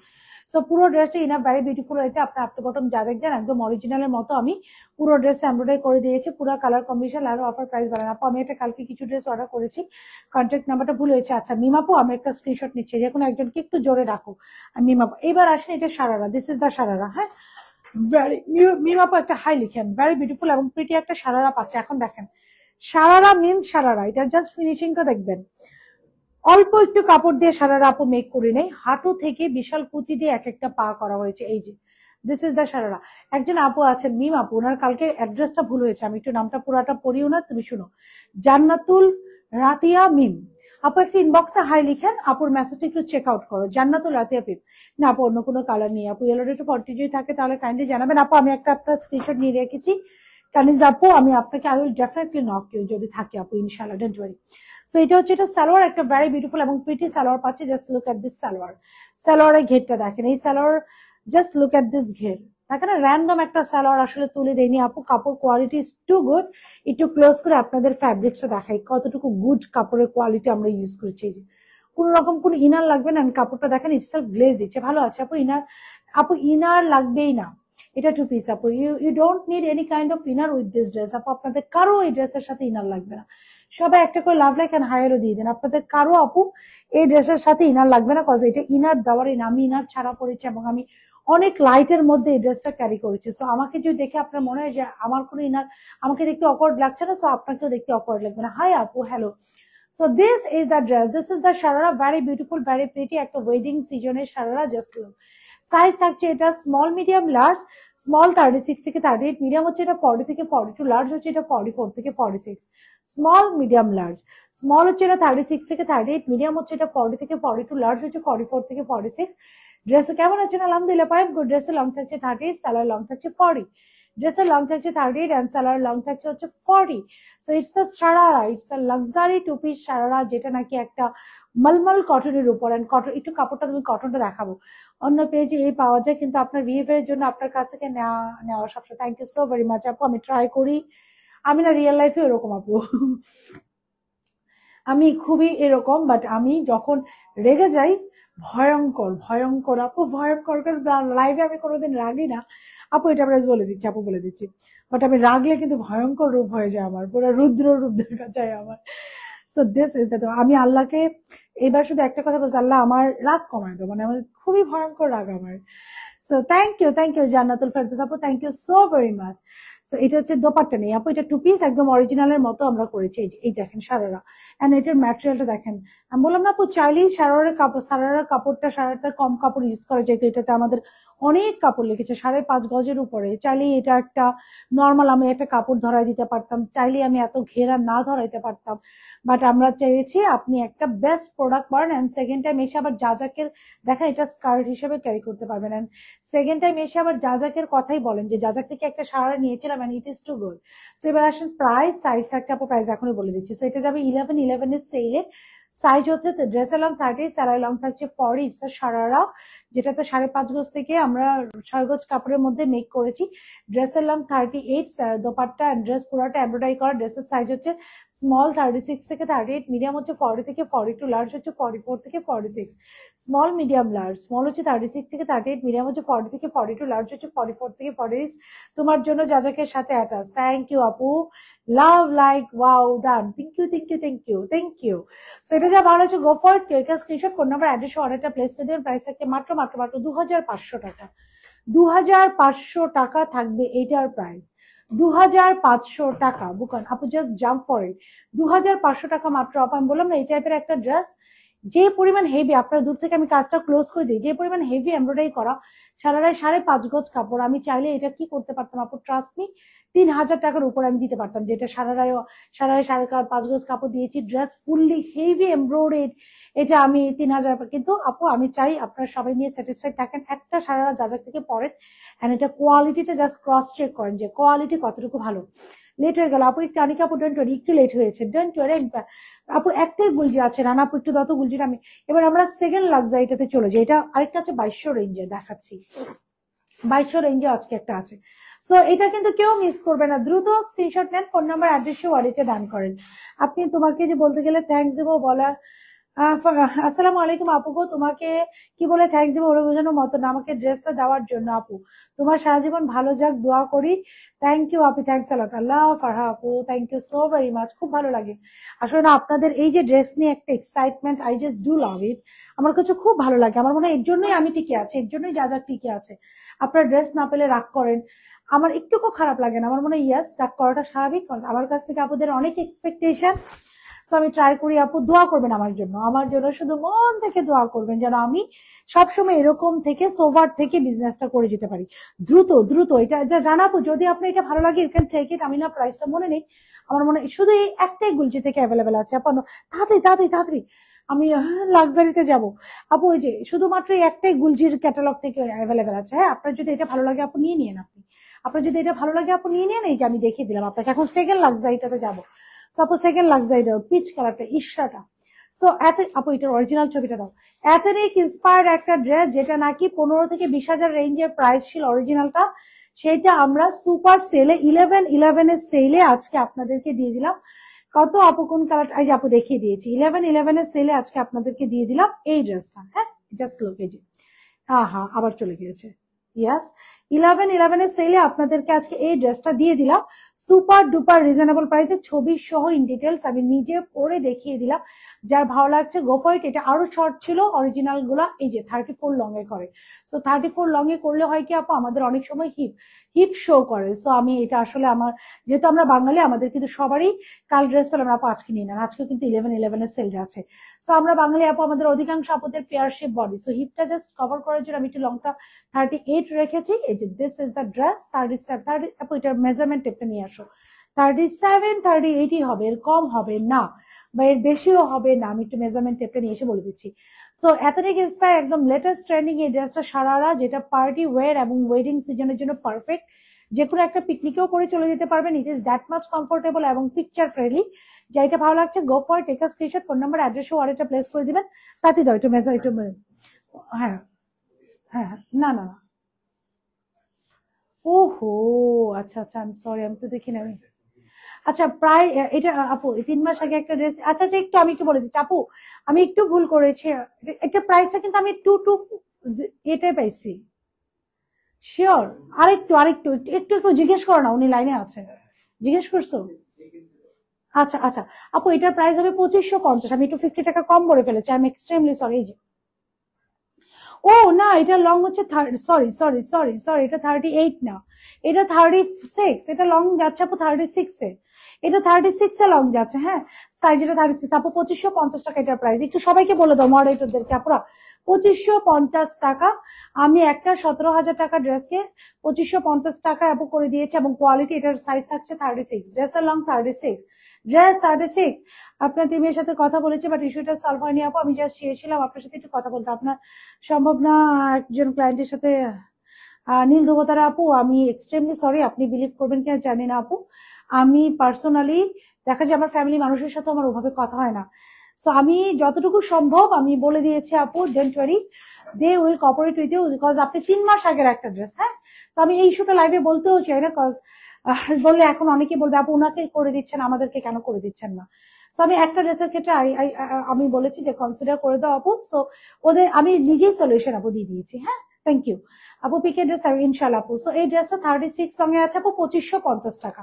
সো পুরো ড্রেসটা ইন আ ভেরি বিউটিফুল হয়েছে, আপনার আপ টু বটম যা দেখবেন একদম অরিজিনালের মতো আমি পুরো ড্রেস এমব্রয়ডারি করে দিয়েছি, পুরো কালার কম্বিনেশন আর অফার প্রাইস বাড়ানো। আপু আমি একটা কালকে কিছু ড্রেস অর্ডার করেছি, কন্ট্যাক্ট নাম্বারটা ভুল হয়েছে। আচ্ছা মিমাপু আমি একটা স্ক্রিনশট নিচ্ছি, যে কোনো একজনকে একটু জোরে রাখো। মিমাপু এবার আসেন, এটা sharara, this is the sharara. হ্যাঁ ভেরি মিমাপু একটা হাই লিখেন, ভেরি বিউটিফুল এবং প্রিটি একটা সারারা পাচ্ছে। এখন দেখেন সারারা মিনস সারারা, এটা জাস্ট ফিনিশিংটা দেখবেন, অল্প একটু কাপড় দিয়ে সারারা আপু মেক করে নেই, হাঁটু থেকে বিশাল কুচি দিয়ে এক একটা পা করা হয়েছে। এই যে দিস ইজ দ্য সারারা। একজন আপু আছেন মিম আপু, ওনার কালকে অ্যাড্রেসটা ভুল হয়েছে, আমি একটু নামটা পুরাটা পড়িও না, তুমি শুনো, জান্নাতুল রাতিয়া মিম আপু, একটা ইনবক্সে হাই লিখেন, আপুর মেসেজটা একটু চেক আউট করো, জান্নাতুল রাতিয়া পিপ। না আপু অন্য কোনো কালার নেই আপু, ইয়েলোটা একটু 40 যদি থাকে তাহলে কাইন্ডলি জানাবেন আপু। আমি একটা আপনার স্ক্রিনশট নিয়ে রেখেছি কানিজ আপু, আমি আপনাকে I will definitely knock you যদি থাকে আপু ইনশাআল্লাহ, ডোন্ট ওয়ারি। সো এটা হচ্ছে, এটা সালোয়ার, একটা ভেরি বিউটিফুল এবং প্রিটি সালোয়ার পাচ্ছে, just look at this salwar, সালোয়ারের ঘেরটা দেখেন, এই salwar just look at this ঘের, থাকে না র্যান্ডম একটা সালোয়ার আসলে তুলে দেয়নি আপু, কাপড় কোয়ালিটি ইজ টু গুড। একটু ক্লোজ করে আপনাদের ফ্যাব্রিক্সটা দেখাই কতটুকু গুড কাপড়ের কোয়ালিটি আমরা ইউজ করেছি। এই যে কোন রকম কোন ইনার লাগবে না, কাপড়টা দেখেন ইটসেলফ গ্লেজ দিচ্ছে, ভালো আছে আপু। আপু ইনার লাগবেই না, এটা 2 পিস আপু, you don't need any kind of inner with this dress আপু। আপনাদের কারো এই ড্রেসের সাথে ইনার লাগবে না, সবাই একটা করে লাভ লাইক এন্ড হায়ারও দিয়ে দেন। আপনাদের কারো আপু এই ড্রেসের সাথে ইনার লাগবে না, কজ এটা ইনার দেওয়ারই না। আমি ইনার ছাড়া পড়েছি এবং আমি অনেক লাইটের মধ্যে এই ড্রেসটা ক্যারি করেছি। সো আমাকে যদি দেখে আপনার মনে হয় যে আমার কোনো ইনার আমাকে দেখতে অকওয়ার্ড লাগছে না, সো আপনাকেও দেখতে অকওয়ার্ড লাগবে না। হাই আপু, hello. So this is the dress. This is the sharara, very beautiful, very pretty. একটা ওয়েডিং সিজনের sharara, just look. সাইজ থাকছে এটা স্মল, মিডিয়াম, লার্জ। স্মল 36 থেকে 38, মিডিয়াম হচ্ছে এটা 40 থেকে 42, লার্জ হচ্ছে এটা 44 থেকে 46। Small, medium, large. স্মল হচ্ছে এটা 36 থেকে 38, মিডিয়াম হচ্ছে এটা 40 থেকে 42, লার্জ হচ্ছে 44 থেকে 46। ড্রেস কেমন আছে না আলহামদুলিল্লাহ পাইপ গুড। ড্রেসের লং থাকছে 38, সালোয়ার লং থাকছে 40। ড্রেসের লং থাকছে 38 এন্ড সালোয়ার লং থাকছে হচ্ছে 40। So it's the sharara, it's a luxury 2 piece sharara, যেটা নাকি একটা মলমল কটনের উপর। এন্ড কটন, একটু কাপড়টা তুমি কটনটা দেখাবো, অন্য পেজে এই পাওয়া যায়, কিন্তু আপনার বিহেভিয়ারের জন্য আপনার কাছ থেকে নেওয়া সবসময়। Thank you so very much আপু। আমি ট্রাই করি, আমি না রিয়েল লাইফে এরকম আপু, আমি খুবই এরকম, বাট আমি যখন রেগে যাই ভয়ঙ্কর ভয়ঙ্কর আপু, ভয়ঙ্কর। লাইভে আমি কোনোদিন রাগি না আপু, এটা আমরা বলে দিচ্ছি আপু, বলে দিচ্ছি। বাট আমি রাগলে কিন্তু ভয়ঙ্কর রূপ হয়ে যায় আমার, পুরো রুদ্র রূপ দেখা যায় আমার। সো দিস ইজ দ্য, আমি আল্লাহকে এবার শুধু একটা কথা বলছি, আল্লাহ আমার রাগ কমায় দেবো, মানে আমার খুবই ভয়ঙ্কর রাগ আমার। So thank you Jannatul Ferdous আপু, thank you so very much. So এটা হচ্ছে দোপাট্টা নেই আপু, এটা 2 পিস একদম অরিজিনালের মতো আমরা করেছি। এই দেখেন সারারা, এন্ড এটার ম্যাটেরিয়ালটা দেখেন। আমি বললাম না আপু, চাইলেই সারারা কাপড়টা সারাটা কম কাপড় ইউজ করা যেত, এটাতে আমাদের অনেক কাপড় লেগেছে, 5.5 গজের উপরে। চাইলেই এটা একটা নর্মাল আমি একটা কাপড় ধরাই দিতে পারতাম, চাইলেই আমি এত ঘেরা না ধরাইতে পারতাম, বাট আমরা চেয়েছি আপনি একটা বেস্ট প্রোডাক্ট পান। এন্ড সেকেন্ড টাইম এসে আবার জাজাকের দেখেন, এটা স্কার্ট হিসেবে ক্যারি করতে পারবেন। এন্ড সেকেন্ড টাইম এসে আবার জাজাকের কথাই বলেন যে জাজাক থেকে একটা সারা নিয়েছিলাম, and it is too good. So এবার আসেন প্রাইস, সাইজ থাকছে আপু, প্রাইস এখনই বলে দিচ্ছি। সো এটা যাবে 11 এর সেলে। সাইজ হচ্ছে ড্রেসের লং 30, স্যালারি লং থাকছে 40। ইটস সারারা, যেটাতে 5.5 গজ থেকে আমরা 6 গজ কাপড়ের মধ্যে মেক করেছি। ড্রেসের লং 38, দোপাট্টা এন্ড ড্রেস পুরোটা এমব্রয়ডারি করা। ড্রেসের সাইজ হচ্ছে স্মল 36 থেকে 38, মিডিয়াম হচ্ছে 40 থেকে 42, লার্জ হচ্ছে 44 থেকে 46। Small, medium, large. স্মল হচ্ছে 36 থেকে 38, মিডিয়াম হচ্ছে 40 থেকে 42, লার্জ হচ্ছে 44 থেকে 46। তোমার জন্য জাজাকের সাথে অ্যাটাচ। থ্যাংক ইউ আপু, love like wow done, thank you. So এটা যা ভালো হচ্ছে, go for it, screenshot, phone number, address, অর্ডারটা প্লেস করে দেবেন। প্রাইস থাকছে মাত্র 2500 টাকা। 2500 টাকা থাকবে এইটার প্রাইস, 2500 টাকা। বুকান আপু, জাস্ট জাম্প ফর ইট, 2500 টাকা মাত্র আপু। আমি বললাম না এই টাইপের একটা ড্রেস যে পরিমাণ হেভি, আপনার দূর থেকে আমি কাজটা ক্লোজ করে দিই, যে পরিমাণ হেভি এমব্রয়ডারি করা, সারারায় 5.5 গজ কাপড়। আমি চাইলে এটা কি করতে পারতাম আপু, ট্রাস্ট মি, 3000 টাকার উপর আমি দিতে পারতাম, যেটা সারারায় 5.5 গজ কাপড় দিয়েছি। ড্রেস ফুললি হেভি এমব্রয়ডারি, এটা আমি 3000। কিন্তু আপু আমি চাই আপনারা সবাই নিয়ে স্যাটিসফাইড থাকেন, একটা সারারা জাজাক থেকে পরেন, এন্ড এটা কোয়ালিটিটা জাস্ট ক্রস চেক করেন যে কোয়ালিটি কতটুকু ভালো। লেট হয়ে গেল আপু, কানিকা আপু, ডোন্ট ওয়ারি, একটু লেট হয়েছে, ডোন্ট ওয়ারি। আপু একটাই গুলজি আছে, রানা আপু একটু দত গুলজিটা আমি। এবার আমরা সেকেন্ড লাক্সারিটাতে চলে যাই, এটা আরেকটা আছে 2200 রেঞ্জে, দেখাচ্ছি 2200 রেঞ্জে আজকে একটা আছে। সো এটা কিন্তু কেউ মিস করবে না, দ্রুত স্ক্রিনশট নেন, ফোন নাম্বার, অ্যাড্রেস, ওয়ালেটে দান করেন। আপনি তোমাকে যে বলতে গেলে থ্যাংকস দেবো বলা, আসসালামু আলাইকুম আপু গো, তোমাকে কি বলে থ্যাংকস দেবো ওরা বোঝানোর মতো না, আমাকে ড্রেসটা দেওয়ার জন্য আপু, তোমার সারা জীবন ভালো যাক দোয়া করি। থ্যাংক ইউ আপু, thanks a lot, Allah Farha আপু, thank you so very much. খুব ভালো লাগে আসলে না আপনাদের এই যে ড্রেস নিয়ে একটা excitement, I just do love it. আমার কাছে খুব ভালো লাগে, আমার মনে হয় এর জন্যই আমি টিকে আছি, এর জন্যই যা টিকে আছে। আপনার ড্রেস না পেলে রাগ করেন, আমার একটুকু খারাপ লাগে না, আমার মনে হয় ইয়াস, রাগ করাটা স্বাভাবিক, আমার কাছ থেকে আপনাদের অনেক এক্সপেকটেশন। সো আমি ট্রাই করি আপু, দোয়া করবেন আমার জন্য শুধু মন থেকে দোয়া করবেন যেন আমি সবসময় এরকম থেকে সোভার থেকে বিজনেসটা করে যেতে পারি দ্রুত। এটা জানা আপু, যদি আপনার এটা ভালো লাগে, ইউ ক্যান টেক ইট। আমি না প্রাইসটা মনে নেই, আমার মনে শুধু এই একটাই গুলজি থেকে অ্যাভেলেবেল আছে আপু, তাড়াতাড়ি আমি লাক্সারিতে যাব আপু। ওই যে শুধুমাত্র একটাই গুলজির ক্যাটালগ থেকে অ্যাভেলেবেল আছে। হ্যাঁ, আপনার যদি এটা ভালো লাগে আপু নিয়ে নিন, আপনার যদি এটা ভালো লাগে আপু নিয়ে নিন। এই যে আমি দেখিয়ে দিলাম আপনাকে, এখন সেকেন্ড লাক্সারিটাতে যাবো। সাপোজ সেকেন্ড লাক্সারিটা পিচ কালারটা, ইশাটা সো আপু এটার অরিজিনাল ছবিটা দাও। এথনিক ইন্সপায়ার্ড একটা ড্রেস, যেটা নাকি 15 থেকে 20,000 রেঞ্জের প্রাইস ছিল অরিজিনালটা, সেটা আমরা সুপার সেলে 11/11 এর সেলে আজকে আপনাদেরকে দিয়ে দিলাম। কত আপু কোন কালার? এই যে আপু দেখিয়ে দিয়েছি, 11/11 এর সেলে আজকে আপনাদেরকে দিয়ে দিলাম এই ড্রেসটা। হ্যাঁ, জাস্ট লুক, এই যে হ্যাঁ আবার চলে গিয়েছে। ইয়াস, 11/11 এর সেলে আপনাদেরকে আজকে এই ড্রেসটা দিয়ে দিলাম সুপার ডুপার রিজনেবল প্রাইসে, ছবি সহ ইন ডিটেলস আমি নিজে পরে দেখিয়ে দিলাম। যার ভালো লাগছে গো ফর ইট। এটা আরো শর্ট ছিল অরিজিনাল গুলা, এই যে 34 লং এ করে। সো 34 লং এ করলে হয় কি আপু, আমাদের অনেক সময় হিপ শো করে। সো আমি এটা আসলে আমার, যেহেতু আমরা বাঙালি, আমাদের কিন্তু সবারই কাল ড্রেস পেলাম, আপু আজকে নিয়ে নেন, আজকে কিন্তু 11/11 এর সেল আছে। সো আমরা বাঙালি আপু, আমাদের অধিকাংশ আপুদের পেয়ার শেপ বডি, সো হিপটা জাস্ট কভার করার জন্য আমি একটু লংটা 38 রেখেছি। এই যে দিস ইজ দ্য ড্রেস 37 আপু এটার মেজারমেন্ট টেপটা নিয়ে আসো। 37 38ই হবে, এর কম হবে না বা এর বেশিও হবে না। আমি একটু মেজারমেন্ট টেপটা নিয়ে এসে বলে দিচ্ছি। সো এথনিক ইন্সপায়ার একদম লেটেস্ট ট্রেন্ডিং এই ড্রেসটা সারারা, যেটা পার্টি ওয়্যার এবং ওয়েডিং সিজনের জন্য পারফেক্ট। যে কোনো একটা পিকনিকেও পরে চলে যেতে পারবেন। It is that much comfortable এবং পিকচার ফ্রেন্ডলি। যেটা ভালো লাগছে go for take a screenshot, phone number address ও অর্ডারটা প্লেস করে দিবেন। তাতে দাও একটু মেজার, একটু হ্যাঁ হ্যাঁ না না না, ওহো আচ্ছা আচ্ছা, আমি সরি, আমি তো দেখিনি আমি। আচ্ছা প্রায় এটা আপু 3 মাস আগে একটা ড্রেস, আচ্ছা আচ্ছা একটু আমি একটু বলে দিচ্ছি আপু, আমি একটু ভুল করেছি। এটা প্রাইসটা কিন্তু আমি 2 এটাই পাইছি শিওর। আরেকটু আরেকটু একটু একটু জিজ্ঞেস করো না, উনি লাইনে আছে, জিজ্ঞেস করছো? আচ্ছা আচ্ছা আপু, এটার প্রাইস হবে 2550। আমি একটু 50 টাকা কম করে ফেলেছি, আমি এক্সট্রিমলি সরি। এই যে ও না, এটা লং হচ্ছে সরি সরি সরি সরি, এটা 38 না, এটা 36। এটা লং যাচ্ছে আপু 36 এ, এটা 36 এ লং যাচ্ছে। হ্যাঁ, সাইজ এটা 36 আপু, 2550 টাকা এটার প্রাইস। একটু সবাইকে বলে দাও মডারেটরদেরকে আপুরা, 2550 টাকা। আমি একটা 17,000 টাকা ড্রেসকে 2550 টাকা আপু করে দিয়েছি, এবং কোয়ালিটি, এটার সাইজ থাকছে 36, ড্রেসের লং 36, ড্রেস 36। আপনার টিমের সাথে কথা বলেছি, বাট ইস্যুটা সলভ হয়নি আপু। আমি জাস্ট চেয়েছিলাম আপনার সাথে একটু কথা বলতে, আপনার সম্ভব না একজন ক্লায়েন্টের সাথে। নীল ধোবতারা আপু, আমি এক্সট্রিমলি সরি, আপনি বিলিভ করবেন কিনা জানি না আপু, আমি পার্সোনালি দেখা যায় আমার ফ্যামিলি মানুষের সাথে আমার ওভাবে কথা হয় না। সো আমি যতটুকু সম্ভব আমি বলে দিয়েছি আপু, don't worry, they will cooperate with you, because আপনি 3 মাস আগের একটা ড্রেস। হ্যাঁ, তো আমি এই ইস্যুটা লাইভে বলতেও চাই না, কজ বললে এখন অনেকে বলবে আপু ওনাকে করে দিচ্ছেন, আমাদেরকে কেন করে দিচ্ছেন না। সো আমি একটা ড্রেসের ক্ষেত্রে আমি বলেছি যে কনসিডার করে দাও আপু। সো ওদের আমি নিজেই সলিউশন আপু দিয়ে দিয়েছি। হ্যাঁ, থ্যাংক ইউ আপু। পিকে ড্রেস ইনশাল্লাহ আপু। সো এই ড্রেসটা 36 লং এ আছে আপু, 2550 টাকা,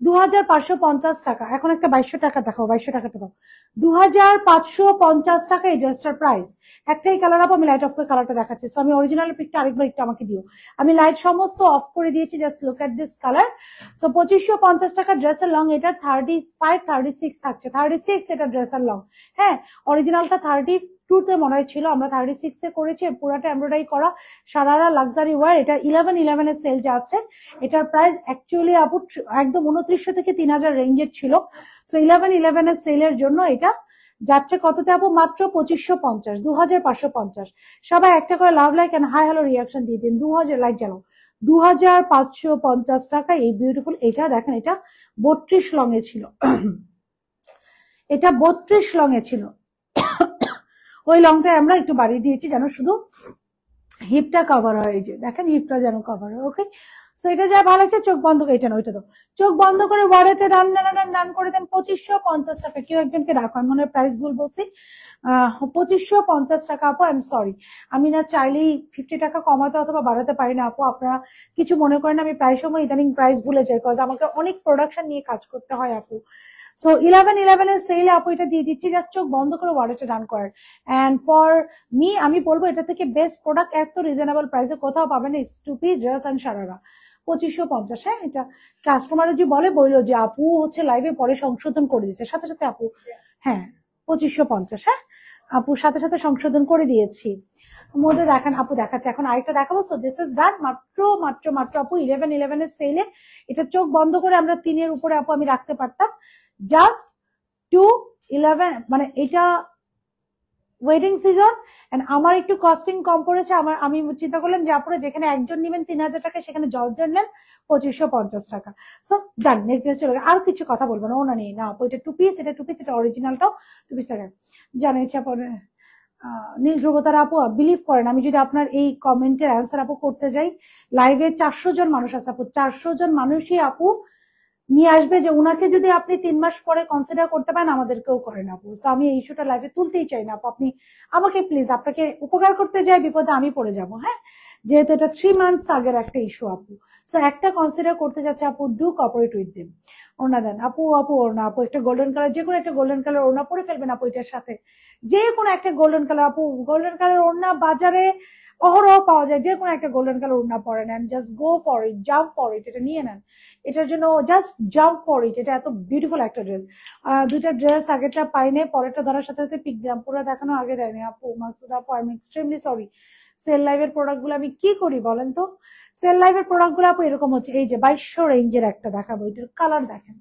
2550 টাকা। এখন একটা 2200 টাকা দেখাও, 2200 টাকাটা দাও, 2550 টাকা এই ড্রেসটার প্রাইস। একটাই কালার আপু, আমি লাইট অফ করে কালারটা দেখাচ্ছি। সো আমি অরিজিনাল পিকটা আরেকবার একটু আমাকে দিও, আমি লাইট সমস্ত অফ করে দিয়েছি, just look at this colour. So 2550 টাকা ড্রেসের লং, এটা 35 36 থাকছে, 36 এটা ড্রেসের লং। হ্যাঁ, অরিজিনালটা 32 তে মনে হয় ছিল, আমরা 36 এ করেছি, পুরাটা এমব্রয়ডারি করা সারারা লাক্সারি ওয়্যার। এটা 11/11 এর সেল যাচ্ছে। এটার প্রাইস অ্যাকচুয়ালি আপু একদম 2900 থেকে 3000 রেঞ্জের ছিল। সো 11/11 এর সেলের জন্য এটা যাচ্ছে কততে আপু? মাত্র 2550, 2550। সবাই একটা করে love like and hi hello reaction দিয়ে দিন। 2000 লাইক জ্বালাও, 2550 টাকা এই বিউটিফুল। এটা দেখেন, এটা 32 লং এ ছিল, এটা 32 লং এ ছিল, ওই লংটা আমরা একটু বাড়িয়ে দিয়েছি যেন শুধু হিপটা কভার হয়। এই যে দেখেন, হিপটা যেন কভার হয়। ওকে, সো এটা যা ভালো আছে, চোখ বন্ধ করে, এটা না ওইটা দাও, চোখ বন্ধ করে ওয়ালেটে ডান করে দেন। 2550 টাকা। কেউ একজনকে রাখো, আমি মনে হয় প্রাইস ভুল বলছি। 2550 টাকা আপু, আই এম সরি, আমি না চাইলেই 50 টাকা কমাতে অথবা বাড়াতে পারি না আপু, আপনারা কিছু মনে করেন। আমি প্রায় সময় ইদানিং প্রাইস ভুলে যাই, কজ আমাকে অনেক প্রোডাকশন নিয়ে কাজ করতে হয় আপু। সো 11/11 এর সেলে আপু এটা দিয়ে দিচ্ছি, জাস্ট চোখ বন্ধ করে ওয়ালেটে ডান করার। এন্ড ফর মি, আমি বলবো এটা থেকে বেস্ট প্রোডাক্ট এত রিজনেবল প্রাইসে কোথাও পাবেন। It's two piece dress and sharara, 2550। হ্যাঁ, এটা কাস্টমার যে বললো যে আপু হচ্ছে লাইভে পরে সংশোধন করে দিয়েছে, সাথে সাথে আপু, হ্যাঁ 2550। হ্যাঁ আপু, সাথে সাথে সংশোধন করে দিয়েছি। মধ্যে দেখেন আপু, দেখাচ্ছে এখন আরেকটা দেখাবো। সো দিস ইজ ডান, মাত্র মাত্র মাত্র আপু 11/11 এর সেলে। এটা চোখ বন্ধ করে আমরা 3 এর উপরে আপু আমি রাখতে পারতাম, জাস্ট 211, মানে এটা ওয়েডিং সিজন এন্ড আমার একটু কস্টিং কম পড়েছে। আমি চিন্তা করলাম যে আপনারা যেখানে একজন নেবেন 3000 টাকা, সেখানে 10 জন নেন 2550 টাকা। সো ডান, নেক্সট চলে গেল। আর কিছু কথা বলবো না, ওনা নেই না আপু, এটা 2 পিস, এটা 2 পিস, এটা অরিজিনালটাও 2 পিস টাকা জানিয়েছি আপু। নীল ধ্রুবতারা আপু বিলিভ করেন, আমি যদি আপনার এই কমেন্টের অ্যান্সার আপু করতে যাই, লাইভে 400 জন মানুষ আছে আপু, 400 জন মানুষই আপু নিয়ে আসবে যে উনাকে যদি আপনি 3 মাস পরে কনসিডার করতে পারেন, আমাদেরকেও করেন আপু। তো আমি এই ইস্যুটা লাইভে তুলতেই চাই না আপু। আপনি আমাকে প্লিজ, আপনাকে উপকার করতে যাই, বিপদে আমি পড়ে যাব। হ্যাঁ, যেহেতু এটা 3 মান্থস আগের একটা ইস্যু আপু। সো একটা কনসিডার করতে যাচ্ছে আপু, ডু কপারেট উইথ দেম। ওড়না দেন আপু, ওড়না আপু, একটা গোল্ডেন কালার, যে কোনো একটা গোল্ডেন কালার ওড়না পরে ফেলবেন আপু এটার সাথে, যে কোনো একটা গোল্ডেন কালার আপু। গোল্ডেন কালার ওড়না বাজারে অহরহ পাওয়া যায়, যে কোনো একটা গোল্ডেন কালার ওড়না পরে নেন, just go for it, jump for it, এটা নিয়ে নেন। এটার জন্য জাস্ট জাম্প ফর ইট, এটা এত বিউটিফুল একটা ড্রেস। দুইটা ড্রেস, আগেরটা পাইনে, পরেরটা ধরার সাথে সাথে পিক দিলাম, পুরো দেখানো আগে দেয়নি আপু। মাকসুদা আপু, I am extremely sorry. Sale লাইভের প্রোডাক্ট গুলো আমি কি করি বলেন তো? সেল লাইভের প্রোডাক্ট গুলো আপু এরকম হচ্ছে, এই যে 2200 রেঞ্জের একটা দেখাবো, এটার কালার দেখেন,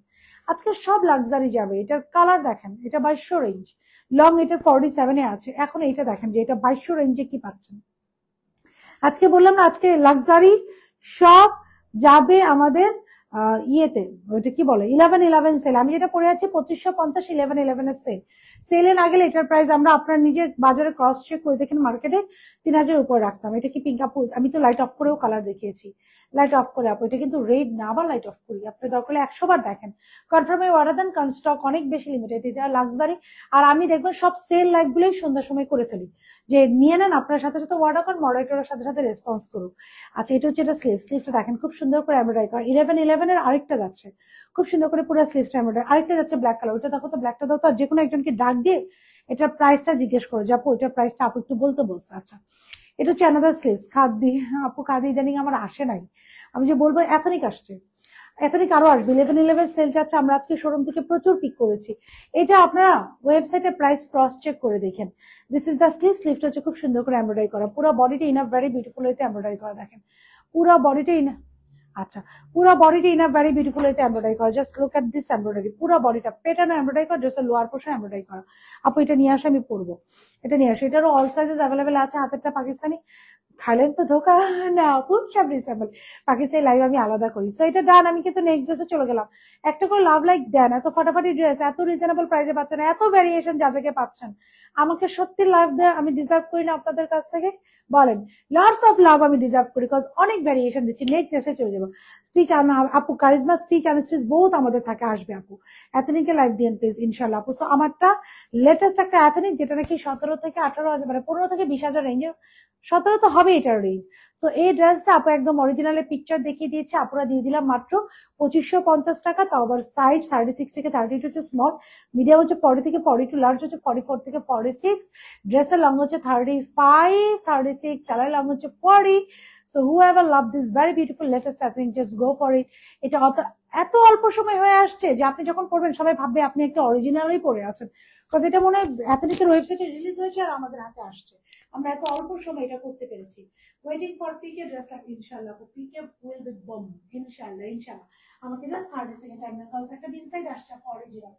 আজকে সব লাক্সারি যাবে। এটার কালার দেখেন, এটা 2200 রেঞ্জ, লং এটার 47 আছে। এখন এইটা দেখেন যে এটা 2200 রেঞ্জে কি পাচ্ছেন। আজকে বললাম না, আজকে লাক্সারি সব যাবে আমাদের ইয়েতে, ওইটা কি বলে 11/11 সেল। আমি যেটা পরে আছি 2550, 11/11 এর সেল। সেলে না গেলে এটার প্রাইস আমরা আপনার নিজের বাজারে ক্রস চেক করে দেখেন, মার্কেটে 3000 উপরে রাখতাম। এটা কি পিঙ্ক আপু? আমি তো লাইট অফ করেও কালার দেখিয়েছি, লাইট অফ করে আপু। এটা কিন্তু রেড না, আবার লাইট অফ করি, আপনি দরকার হলে 100 বার দেখেন। কনফার্মে অর্ডার দেন, কারণ স্টক অনেক বেশি লিমিটেড, এটা লাক্সারি। আর আমি দেখবেন সব সেল লাইভ গুলোই সন্ধ্যার সময় করে ফেলি, যে নিয়ে নেন, আপনার সাথে সাথে অর্ডার করেন, মডারেটরের সাথে সাথে রেসপন্স করুন। আচ্ছা, এটা হচ্ছে এটা স্লিভটা দেখেন, খুব সুন্দর করে এমব্রয়ডারি করা। 11/11 এর আরেকটা যাচ্ছে, খুব সুন্দর করে পুরো স্লিভটা এমব্রয়ডারি। আরেকটা যাচ্ছে ব্ল্যাক কালার, ওইটা দেখো তো, ব্ল্যাকটা দাও তো। যে কোনো একজনকে ডাক দিয়ে এটার প্রাইসটা জিজ্ঞেস করো যে আপু এটার প্রাইসটা আপু একটু বলতে বলছে। আচ্ছা, এটা হচ্ছে অ্যানাদার স্লিভস। খাদি আপু, খাদি ইদানিং আমার আসে নাই, আমি যে বলবো এথনিক আসছে, এথনিক আরো আসবে। 11/11 সেলটা আছে, আমরা আজকে শোরুম থেকে প্রচুর পিক করেছি। এটা আপনারা ওয়েবসাইটে প্রাইস ক্রস চেক করে দেখেন। দিস ইজ দ্য স্লিভটা হচ্ছে খুব সুন্দর করে এমব্রয়ডারি করা, পুরো বডিতে ইনাফ ভেরি বিউটিফুল হইতে এমব্রয়ডারি করা দেখেন, পুরো বডিতে আচ্ছা, পুরো বডিটা ইনাফ ভেরি বিউটিফুল হইতে এমব্রয়ডারি করা। Just look at this embroidery, পুরো বডিটা পেটানো এমব্রয়ডারি করা, ড্রেসের লোয়ার পোর্শন এমব্রয়ডারি করা। আপু এটা নিয়ে আসে, আমি পরবো, এটা নিয়ে আসে। এটারও অল সাইজেস অ্যাভেলেবেল আছে। হাতেরটা পাকিস্তানি, খাইলেন তো ধোকা না আপু, সব রিজনেবল। পাকিস্তানি লাইভ আমি আলাদা করি। সো এটা ডান। আমি কিন্তু নেক্সট ড্রেসে চলে গেলাম। একটা করে লাভ লাইক দেন, এত ফাটাফাটি ড্রেস এত রিজনেবল প্রাইসে পাচ্ছেন, এত ভ্যারিয়েশন যা যাকে পাচ্ছেন। আমাকে সত্যি লাভ দেয়, আমি ডিজার্ভ করি না আপনাদের কাছ থেকে? বলেন, লটস অফ লাভ আমি ডিজার্ভ করি, বিকজ অনেক ভ্যারিয়েশন দিচ্ছি। নেক্সট ড্রেসে চলে যাবো। স্টিচ আপু, কারিজমা স্টিচ আনস্টিচ বহুত আমাদের থাকে, আসবে আপু। এথনিকে লাইভ দিন প্লিজ, ইনশাল্লাহ আপু। সো আমারটা লেটেস্ট একটা এথনিক, যেটা নাকি 17 থেকে 18,000, মানে 15 থেকে 20,000 রেঞ্জের, 17 তো হবে এটার রেঞ্জ। সো এই ড্রেসটা আপু একদম অরিজিনালের পিকচার দেখিয়ে দিয়েছে, আপুরা দিয়ে দিলাম মাত্র 2550 টাকা। তাও আবার সাইজ 36 থেকে 32 হচ্ছে স্মল, মিডিয়াম হচ্ছে 40 থেকে 42, লার্জ হচ্ছে 44 থেকে 46, ড্রেসের লং হচ্ছে 35, 36, স্যালারি লং হচ্ছে 40। So whoever love this very beautiful latest pattern, just go for it. এটা এত অল্প সময় হয়ে আসছে যে আপনি যখন পড়বেন সবাই ভাববে আপনি একটা অরিজিনালই পরে আছেন, বিকজ এটা মনে হয় এথনিকের ওয়েবসাইটে রিলিজ হয়েছে আর আমাদের হাতে আসছে। আমরা এত অল্প সময় এটা করতে পেরেছি। ওয়েটিং ফর পিকে ড্রেস লাগবে, ইনশাআল্লাহ পিকে উইল বি বম, ইনশাআল্লাহ ইনশাআল্লাহ। আমাকে জাস্ট 30 সেকেন্ড টাইম দেন, কজ একটা ইনসাইড আসছে অরিজিনাল।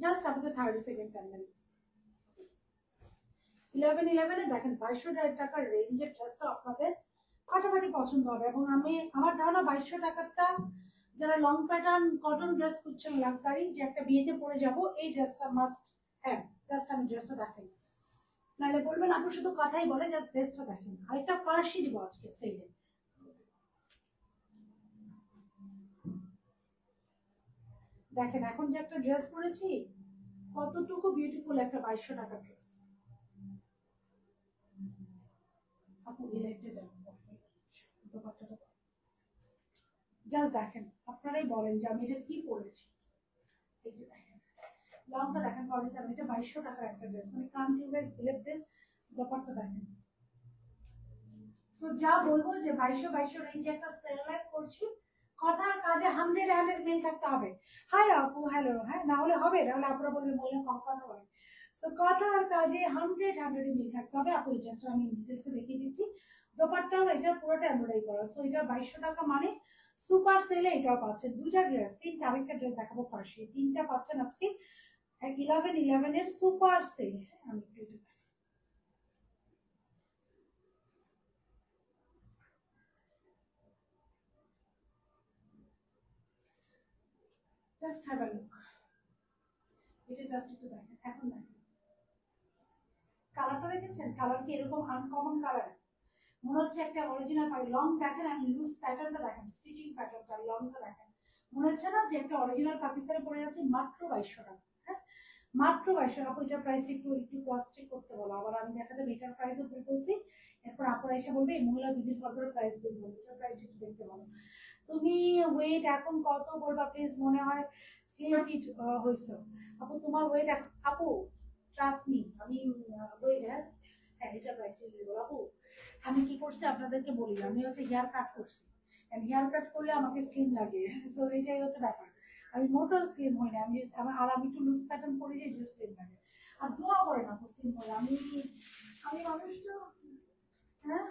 জাস্ট আপনাকে 30 সেকেন্ড টাইম দেন। 11/11 এ দেখেন 2200 টাকার রেঞ্জের ড্রেসটা আপনাদের ফাটাফাটি পছন্দ হবে। এবং আমি আমার ধারণা 2200 টাকারটা যারা লং প্যাটার্ন কটন ড্রেস খুঁজছেন লাক্সারি, যে একটা বিয়েতে পরে যাব, এই ড্রেসটা মাস্ট। হ্যাঁ, জাস্ট আমি ড্রেসটা দেখেন, নাহলে বলবেন আপু শুধু কথাই বলে, জাস্ট ড্রেসটা দেখেন। আরেকটা ফার্সি দিব আজকে সেলে। দেখেন এখন যে একটা ড্রেস পরেছি, কতটুকু বিউটিফুল একটা 2200 টাকার ড্রেস। আপু ইলেক্টে যান, জাস্ট দেখেন, আপনারাই বলেন যে আমি এটা কি পরেছি। এই যে দেখেন, লংটা দেখেন 47, এটা 2200 টাকার একটা ড্রেস, মানে can't you guys believe this. ব্যাপারটা দেখেন। সো যা বলবো যে 2200 রেঞ্জে একটা সেল লাইভ করছি, কথার কাজে 100 মিল থাকতে হবে। হাই আপু, হ্যালো, হ্যাঁ না হলে হবে, নাহলে আপনারা বলবেন বললে কম কথা বলে। সো কথার কাজে 100 মিল থাকতে হবে। আপু জাস্ট আমি ডিটেলসে দেখিয়ে দিচ্ছি। দোপাট্টাও এটা পুরোটা এমব্রয়ডারি করা। সো এটা 2200 টাকা, মানে সুপার সেলে এটাও পাচ্ছেন। দুইটা ড্রেস, তিনটা, আরেকটা ড্রেস দেখাবো ফার্সি, তিনটা পাচ্ছেন আজকে 11 এর সুপার সেল। আমি জাস্ট হ্যাভ আ লুক, এটা জাস্ট একটু দেখেন, এখন দেখেন কালারটা দেখেছেন, কালার কি এরকম আনকমন কালার, মনে হচ্ছে একটা অরিজিনাল পাই। লং দেখেন আর লুজ প্যাটার্নটা দেখেন, স্টিচিং প্যাটার্নটা, লংটা দেখেন, মনে হচ্ছে না যে একটা অরিজিনাল পাকিস্তানে পড়ে যাচ্ছে। মাত্র 2200 টাকা, হ্যাঁ মাত্র 2200 টাকা। এটার প্রাইসটা একটু একটু ক্রস চেক করতে বলো, আবার আমি দেখা যাবে এটার প্রাইসও বলছি, এরপর আপনারা এসে বলবে এই মহিলা দুদিন পর পরে প্রাইস বলবো, এটার প্রাইস একটু দেখতে বলো। তুমি ওয়েট এখন কত বলবা প্লিজ, মনে হয় স্লিম ফিট হয়েছে আপু, তোমার ওয়েট আপু ট্রাস্ট মি, আমি ওয়েট, হ্যাঁ হ্যাঁ এটা প্রাইস বলো আপু। আমি কি করছি আপনাদেরকে বলি, আমি হচ্ছে হেয়ার কাট করছি, হেয়ার কাট করলে আমাকে স্লিম লাগে, সো এইটাই হচ্ছে ব্যাপার। আমি মোটেও স্লিম হই না, আর আমি একটু লুজ প্যাটার্ন পরে যে একটু স্লিম লাগে, আর দোয়া করে না স্লিম হলে। আমি আমি মানুষটা, হ্যাঁ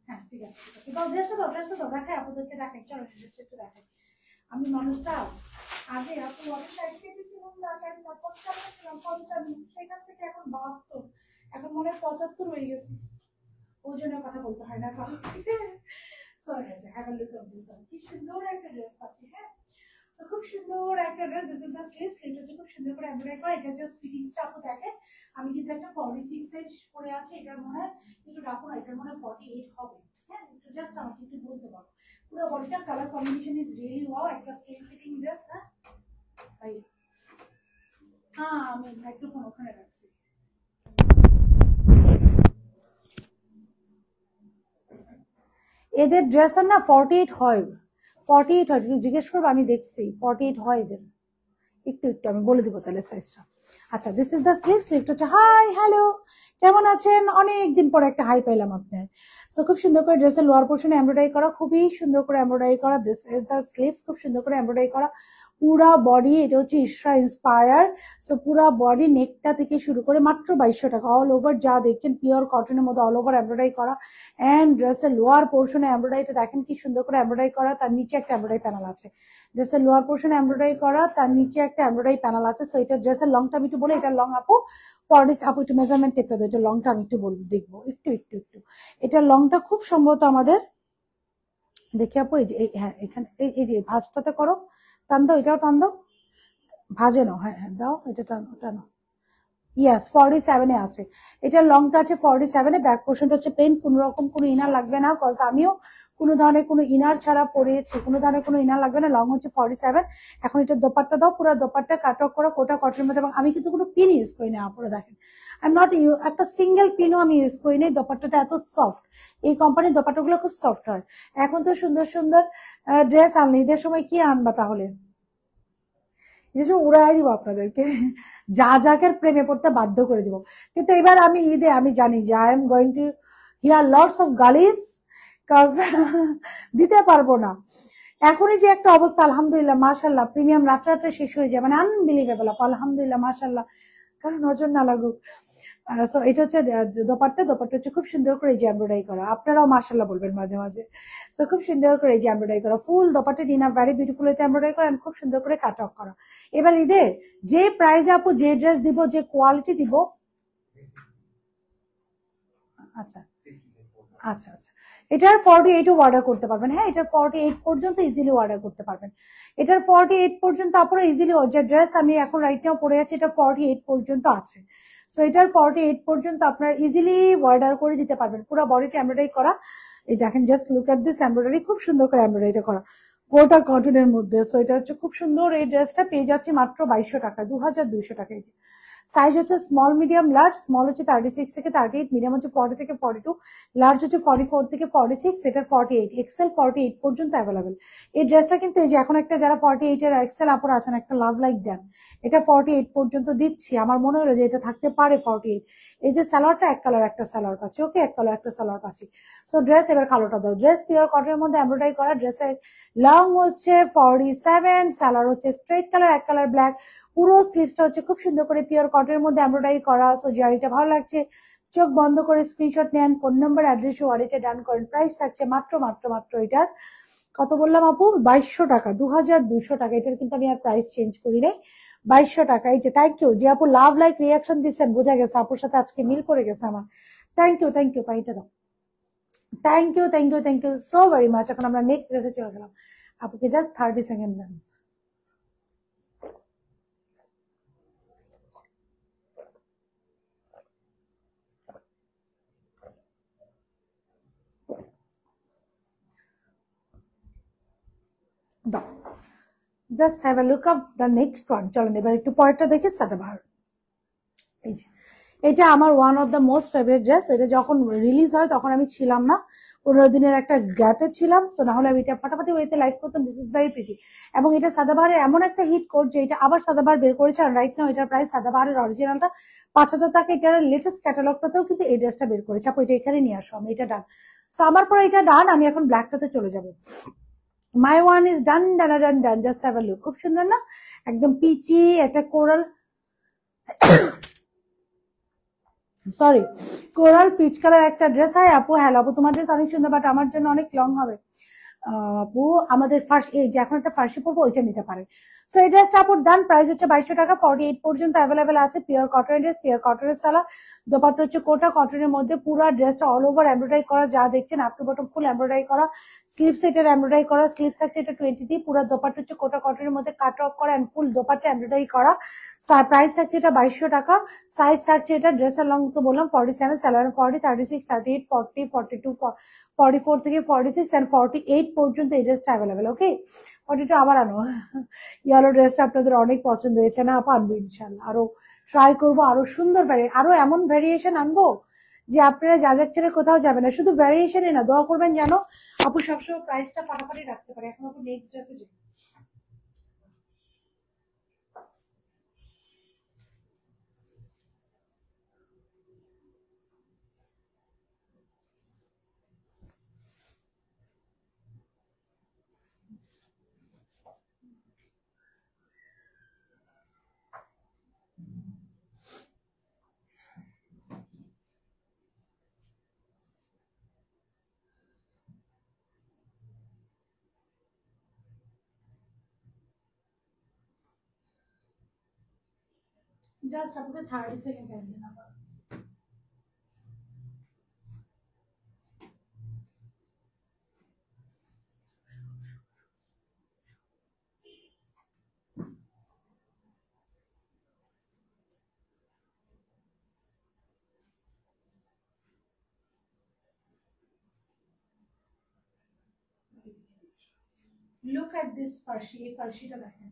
হ্যাঁ ঠিক আছে ঠিক আছে, দাও ড্রেসটা দাও দেখাই আপনাদেরকে, দেখাই চলো ড্রেসটা একটু দেখাই। আমি মানুষটা আগে এত অনেক টাইপ কেটেছিলাম না, 55 ছিলাম, 55, সেখান থেকে এখন 72, এখন মনে হয় 75 হয়ে গেছি। ওজনের কথা বলতে হয় না কাউকে। সরি আছে, have a look of this one, কি সুন্দর একটা ড্রেস পাচ্ছি, হ্যাঁ সো খুব সুন্দর একটা dress. This is the sleeve, স্লিভটা হচ্ছে খুব সুন্দর করে এমব্রয়ডারি করা। এটা জাস্ট ফিটিংসটা আপু দেখেন, আমি কিন্তু একটা 46 সাইজ পরে আছে, এটার মনে হয় একটু রাখো না, এটার মনে হয় 48 হবে, হ্যাঁ একটু জাস্ট আমাকে একটু বলতে পারো। পুরো বডিটা colour combination is really wow, একটা স্লিভ ফিটিং ড্রেস। হ্যাঁ হ্যাঁ আমি মাইক্রোফোন ওখানে রাখছি। এদের ড্রেসের না 48 হয়, 48 হয়, একটু জিজ্ঞেস করবো, আমি দেখছি 48 হয় এদের। একটু একটু আমি বলে দিব তাহলে সাইজটা। আচ্ছা দিস ইজ দ্য স্লিভ, স্লিভটা হচ্ছে, হাই হ্যালো কেমন আছেন, অনেকদিন পরে একটা হাই পেলাম আপনার। সো খুব সুন্দর করে ড্রেসের লোয়ার পোর্শনে এমব্রয়ডারি করা, খুবই সুন্দর করে এমব্রয়ডারি করা। দিস ইজ দ্য স্লিভস, খুব সুন্দর করে এমব্রয়ডারি করা পুরা বডি, এটা হচ্ছে ইশরা ইন্সপায়ার। সো পুরা বডি নেকটা থেকে শুরু করে মাত্র 2200 টাকা, অল ওভার যা দেখছেন পিওর কটনের মধ্যে অল ওভার এমব্রয়ডারি করা। অ্যান্ড ড্রেসের লোয়ার পোর্শনে এমব্রয়ডারিটা দেখেন কি সুন্দর করে এমব্রয়ডারি করা, তার নিচে একটা এমব্রয়ডারি প্যানেল আছে। ড্রেসের লোয়ার পোর্শনে এমব্রয়ডারি করা, তার নিচে একটা এমব্রয়ডারি প্যানেল আছে। সো এটা ড্রেসের লংটা আমি একটু বলি, এটা লং আপু 40, আপু একটু মেজারমেন্ট টেপটা দাও, এটা লংটা আমি একটু বলবো, দেখবো একটু একটু একটু। এটা লংটা খুব সম্ভবত আমাদের, দেখে আপু এই যে হ্যাঁ এখানে এই যে ভাঁজটাতে করো, টান দাও, এটাও টান দাও, ভাজে নাও, হ্যাঁ হ্যাঁ দাও, এটা টানো টানো, ইয়াস 47 আছে। এটার লংটা আছে 47, ব্যাক পোর্শনটা হচ্ছে প্লেন, কোনো রকম কোনো ইনার লাগবে না, কজ আমিও কোনো ধরনের কোনো ইনার ছাড়া পরেছি, কোনো ধরনের কোনো ইনার লাগবে না, লং হচ্ছে 47। এখন এটা দোপাট্টা দাও, পুরো দোপাট্টা কাট অফ করো কোটা কটনের মধ্যে, এবং আমি কিন্তু কোনো পিন ইউজ করি না আপুরা দেখেন, আই এম নট একটা সিঙ্গেল পিনও আমি ইউজ করি না। দোপাট্টাটা এত সফট, এই কোম্পানির দোপাট্টাগুলো খুব সফট হয়। এখন তো সুন্দর সুন্দর ড্রেস আনলে, ঈদের সময় কি আনবা তাহলে, ঈদের উড়াই দিব আপনাদেরকে, যা যাকে প্রেমে পড়তে বাধ্য করে দিব। কিন্তু এবার আমি ঈদে আমি জানি যে I am going to hear lots of গালিস, কাজ দিতে পারবো না। এখনই যে একটা অবস্থা, আলহামদুলিল্লাহ মাশাল্লাহ, প্রিমিয়াম রাত্রে রাত্রে শেষ হয়ে যায়, মানে আনবিলিভেবল আপু, আলহামদুলিল্লাহ মাশাল্লাহ, কারণ নজর না লাগুক। সো এটা হচ্ছে দোপাট্টা, দোপাট্টা হচ্ছে খুব সুন্দর করে এই যে এমব্রয়ডারি করা, আপনারাও মাশাল্লাহ বলবেন মাঝে মাঝে। সো খুব সুন্দর করে এই যে এমব্রয়ডারি করা, ফুল দোপাট্টা ডিনার ভ্যারি বিউটিফুল এতে এমব্রয়ডারি করা, খুব সুন্দর করে কাট অফ করা। এবার ঈদে যে প্রাইসে আপু যে ড্রেস দিব, যে কোয়ালিটি দিব, আচ্ছা আচ্ছা আচ্ছা, এটার 48 অর্ডার করতে পারবেন, হ্যাঁ এটার 48 পর্যন্ত ইজিলি অর্ডার করতে পারবেন। এটার 48 পর্যন্ত আপনারা ইজিলি, যে ড্রেস আমি এখন রাইট নাও পরে আছি এটা 48 পর্যন্ত আছে। সো এটার 48 পর্যন্ত আপনারা ইজিলি অর্ডার করে দিতে পারবেন। পুরো বডিটা এমব্রয়ডারি করা, এই দেখেন just look at this embroidery, খুব সুন্দর করে এমব্রয়ডারি করা গোটা কটনের মধ্যে। সো এটা হচ্ছে খুব সুন্দর, এই ড্রেসটা পেয়ে যাচ্ছে মাত্র 2200 টাকা, 2200 টাকায়। সাইজ হচ্ছে স্মল মিডিয়াম লার্জ, স্মল হচ্ছে 36 থেকে 38, মিডিয়াম হচ্ছে 40 থেকে 42, লার্জ হচ্ছে 44 থেকে 46, এটা 48, এক্সেল 48 পর্যন্ত অ্যাভেলেবেল। এই ড্রেসটা কিন্তু এই যে এখন একটা যারা 48 এর এক্সেল আপুর আছেন, একটা লাভ লাইক দেন, এটা 48 পর্যন্ত দিচ্ছি, আমার মনে হলো যে এটা থাকতে পারে 48। এই যে সালোয়ারটা এক কালার একটা সালোয়ার পাচ্ছি, ওকে এক কালার একটা সালোয়ার পাচ্ছি। সো ড্রেস এবার কালোটা দাও, ড্রেস পিওর কটনের মধ্যে এমব্রয়ডারি করা, ড্রেসের লং হচ্ছে 47, সালোয়ার হচ্ছে স্ট্রেট কালার এক কালার ব্ল্যাক, পুরো স্লিভসটা হচ্ছে খুব সুন্দর করে পিওর কটনের মধ্যে এমব্রয়ডারি করা। সো জারিটা ভালো লাগছে, চোখ বন্ধ করে স্ক্রিনশট নেন, ফোন নাম্বার অ্যাড্রেস ওয়ালেটে ডান করেন। প্রাইস থাকছে মাত্র মাত্র মাত্র এটার কত বললাম আপু, 2200 টাকা, 2200 টাকা। এটার কিন্তু আমি আর প্রাইস চেঞ্জ করি নাই, 2200 টাকা। এই যে থ্যাংক ইউ যে আপু লাভ লাইক রিয়াকশন দিচ্ছেন, বোঝা গেছে আপুর সাথে আজকে মিল করে গেছে আমার। থ্যাংক ইউ পাইটা দাও। Thank you so very much. এখন আমরা নেক্সট ড্রেসে চলে গেলাম। আপুকে জাস্ট 30 সেকেন্ড দেন। দাও, just have a look up the next one. চলেন এবার একটু পরেরটা দেখি, সাদাবাহার। এই যে এটা আমার one of the most favourite dress. এটা যখন রিলিজ হয় তখন আমি ছিলাম না, 15 দিনের একটা গ্যাপে ছিলাম, সো না হলে আমি এটা ফাটাফাটি ওয়েতে লাইভ করতাম। This is very pretty. এবং এটা সাদাবাহারের এমন একটা হিট কোড যে এটা আবার সাদাবাহার বের করেছে, আর রাইট নাও এটার প্রাইস সাদাবাহারের অরিজিনালটা 5000 টাকা। এটার লেটেস্ট ক্যাটালগটাতেও কিন্তু এই ড্রেসটা বের করেছে। আপু এটা এখানে নিয়ে আসো, আমি এটা ডান। সো আমার পরে এটা ডান, আমি এখন ব্ল্যাকটাতে চলে যাবো। মাই one is done done done done. Just have a look, খুব সুন্দর না? একদম পিচি একটা coral, sorry coral peach colour একটা ড্রেস। হয় আপু হ্যালো আপু, তোমার ড্রেস অনেক সুন্দর, বাট আমার জন্য অনেক লং হবে আপু। আমাদের ফার্স্ট এই যে এখন একটা ফার্স্টে পড়বো, ওইটা নিতে পারে। সো এই ড্রেসটা আপুর ডান, প্রাইস হচ্ছে 2200 টাকা। 48 পর্যন্ত অ্যাভেলেবেল আছে। পিওর কটনের ড্রেস, পিওর কটনের সালোয়ার, দোপাট্টা হচ্ছে কোটা কটনের মধ্যে। পুরো ড্রেসটা অল ওভার এমব্রয়ডারি করা, যা দেখছেন up to bottom full embroidery করা। স্লিভ সেটের এমব্রয়ডারি করা, স্লিভ থাকছে এটা 20 পুরো দোপাট্টা হচ্ছে কোটা কটনের মধ্যে কাট অফ করা এন্ড ফুল দোপাট্টা এমব্রয়ডারি করা। প্রাইস থাকছে এটা 2200 টাকা। সাইজ থাকছে এটা, ড্রেসের লং তো বললাম 47, সালোয়ার 40, 36, 38, 40, 42, 44 থেকে 46 এন্ড 48 পর্যন্ত এই ড্রেসটা অ্যাভেলেবেল। ওকে, 42 আবার আনো। ইয়েলো ড্রেসটা আপনাদের অনেক পছন্দ হয়েছে না আপু? আনবো ইনশাল্লাহ, আরো ট্রাই করবো, আরো সুন্দর আরো এমন ভ্যারিয়েশন আনবো যে আপনারা যা ছেড়ে কোথাও যাবে না। শুধু ভ্যারিয়েশনে না, দোয়া করবেন যেন আপু সবসময় প্রাইসটা ফাটাফাটি রাখতে পারে। এখন আপু নেক্সট ড্রেসে যাই। জাস্ট আপনাকে 30 সেকেন্ড টাইম দিন আবার। Look at this farshi, এই ফার্সিটা দেখেন।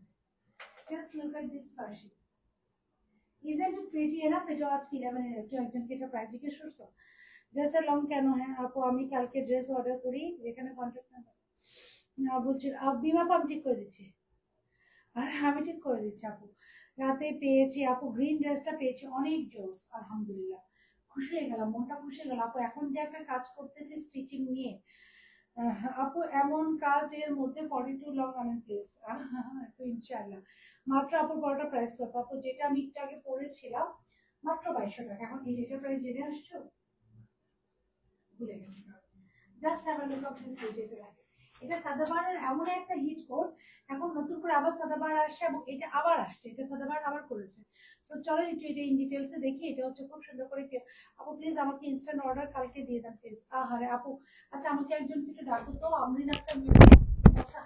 Just look at this farshi. Isn't it pretty enough? এটা আজকে 11 এর একটু একজনকে এটা প্রাইস জিজ্ঞেস করছো, ড্রেসের লং কেন? হ্যাঁ আপু আমি কালকে ড্রেস অর্ডার করি, যেখানে কন্ট্যাক্ট নাম্বার বলছি বিমা পাম ঠিক করে দিচ্ছি। আমি ঠিক করে দিচ্ছি আপু, রাতে পেয়েছি আপু, গ্রিন ড্রেসটা পেয়েছি, অনেক জোস, আলহামদুলিল্লাহ খুশি হয়ে গেলাম, মনটা খুশি হয়ে গেল আপু। এখন যে একটা কাজ করতেছি স্টিচিং নিয়ে আপু, এমন কাজের মধ্যে 42 লং আনেন প্লিজ। ইনশাআল্লাহ। মাত্র আপুর বড়টা প্রাইস কত আপু? যেটা আমি একটু আগে পড়েছিলাম মাত্র 2200 টাকা। এখন এই যেটা প্রাইস জেনে আসছো, ভুলে গেছি। Just have a look of this page. এটা সাদাবাহারের এমন একটা হিট কোড, এখন নতুন করে আবার সাদাবাহার আসছে এবং এটা আবার আসছে, এটা সাদাবাহার আবার করেছে। তো চলো একটু এটা ইন ডিটেলসে দেখি। এটা হচ্ছে খুব সুন্দর করে। আপু প্লিজ আমাকে ইনস্ট্যান্ট অর্ডার কালকে দিয়ে দেন প্লিজ। আহারে আপু, আচ্ছা আমাকে একজন একটু ডাকো তো, আমরিন একটা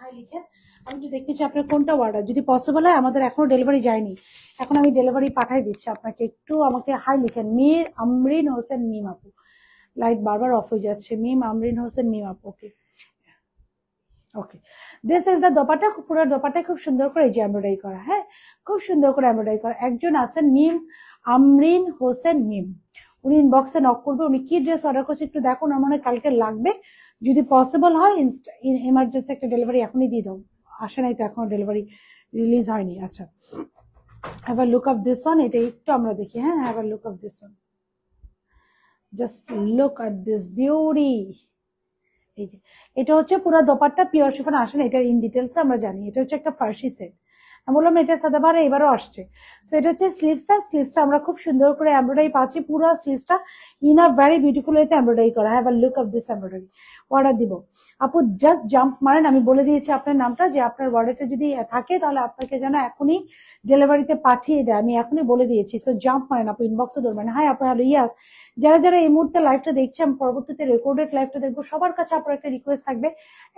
হাই লিখেন, আমি একটু দেখতে চাই আপনার কোনটা অর্ডার। যদি পসিবল হয়, আমাদের এখনো ডেলিভারি যায়নি, এখন আমি ডেলিভারি পাঠাই দিচ্ছি আপনাকে। একটু আমাকে হাই লিখেন। মীর আমরিন হোসেন মিম আপু, লাইট বারবার অফ হয়ে যাচ্ছে। মিম আমরিন হোসেন মিম আপু, ওকে ওকে। দিস ইজ দ্য দোপাট্টা, পুরো দোপাট্টা খুব সুন্দর করে এই যে এমব্রয়ডারি করা, হ্যাঁ খুব সুন্দর করে এমব্রয়ডারি করা। একজন আছেন মিম আমরিন হোসেন মিম, উনি ইনবক্সে নক করবে। উনি কি ড্রেস অর্ডার করছে একটু দেখুন, আমার মনে কালকে লাগবে। যদি পসিবল হয় এমার্জেন্সি একটা ডেলিভারি এখনই দিয়ে দাও। আসে নাই তো এখনো, ডেলিভারি রিলিজ হয়নি। আচ্ছা, have a look of this one. এটা একটু আমরা দেখি, হ্যাঁ have a look of this one. Just look at this beauty. এই যে এটা হচ্ছে পুরো দোপাট্টা পিওর শিফন। আসেন এটার ইন ডিটেলস আমরা জানি। এটা হচ্ছে একটা ফার্সি সেট, আমি বললাম এটা সাদাবাহারে এবারও আসছে। সো এটা হচ্ছে স্লিভসটা আমরা খুব সুন্দর করে এমব্রয়ডারি পাচ্ছি। পুরো স্লিভসটা ইন আ ভেরি বিউটিফুল ওয়েতে এমব্রয়ডারি করা। Have a look of this embroidery. Order দিব। আপু জাস্ট জাম্প মারেন, আমি বলে দিয়েছি আপনার নামটা, যে আপনার ওয়ালেটে যদি থাকে তাহলে আপনাকে যেন এখনই ডেলিভারিতে পাঠিয়ে দেয়, আমি এখনই বলে দিয়েছি। সো জাম্প মারেন আপু, ইনবক্সে ধরবেন। হাই আপু, হ্যালো, ইয়াস। যারা যারা এই মুহূর্তে লাইভটা দেখছে, আমি পরবর্তীতে রেকর্ডেড লাইভটা দেখবো, সবার কাছে আপনার একটা রিকোয়েস্ট থাকবে,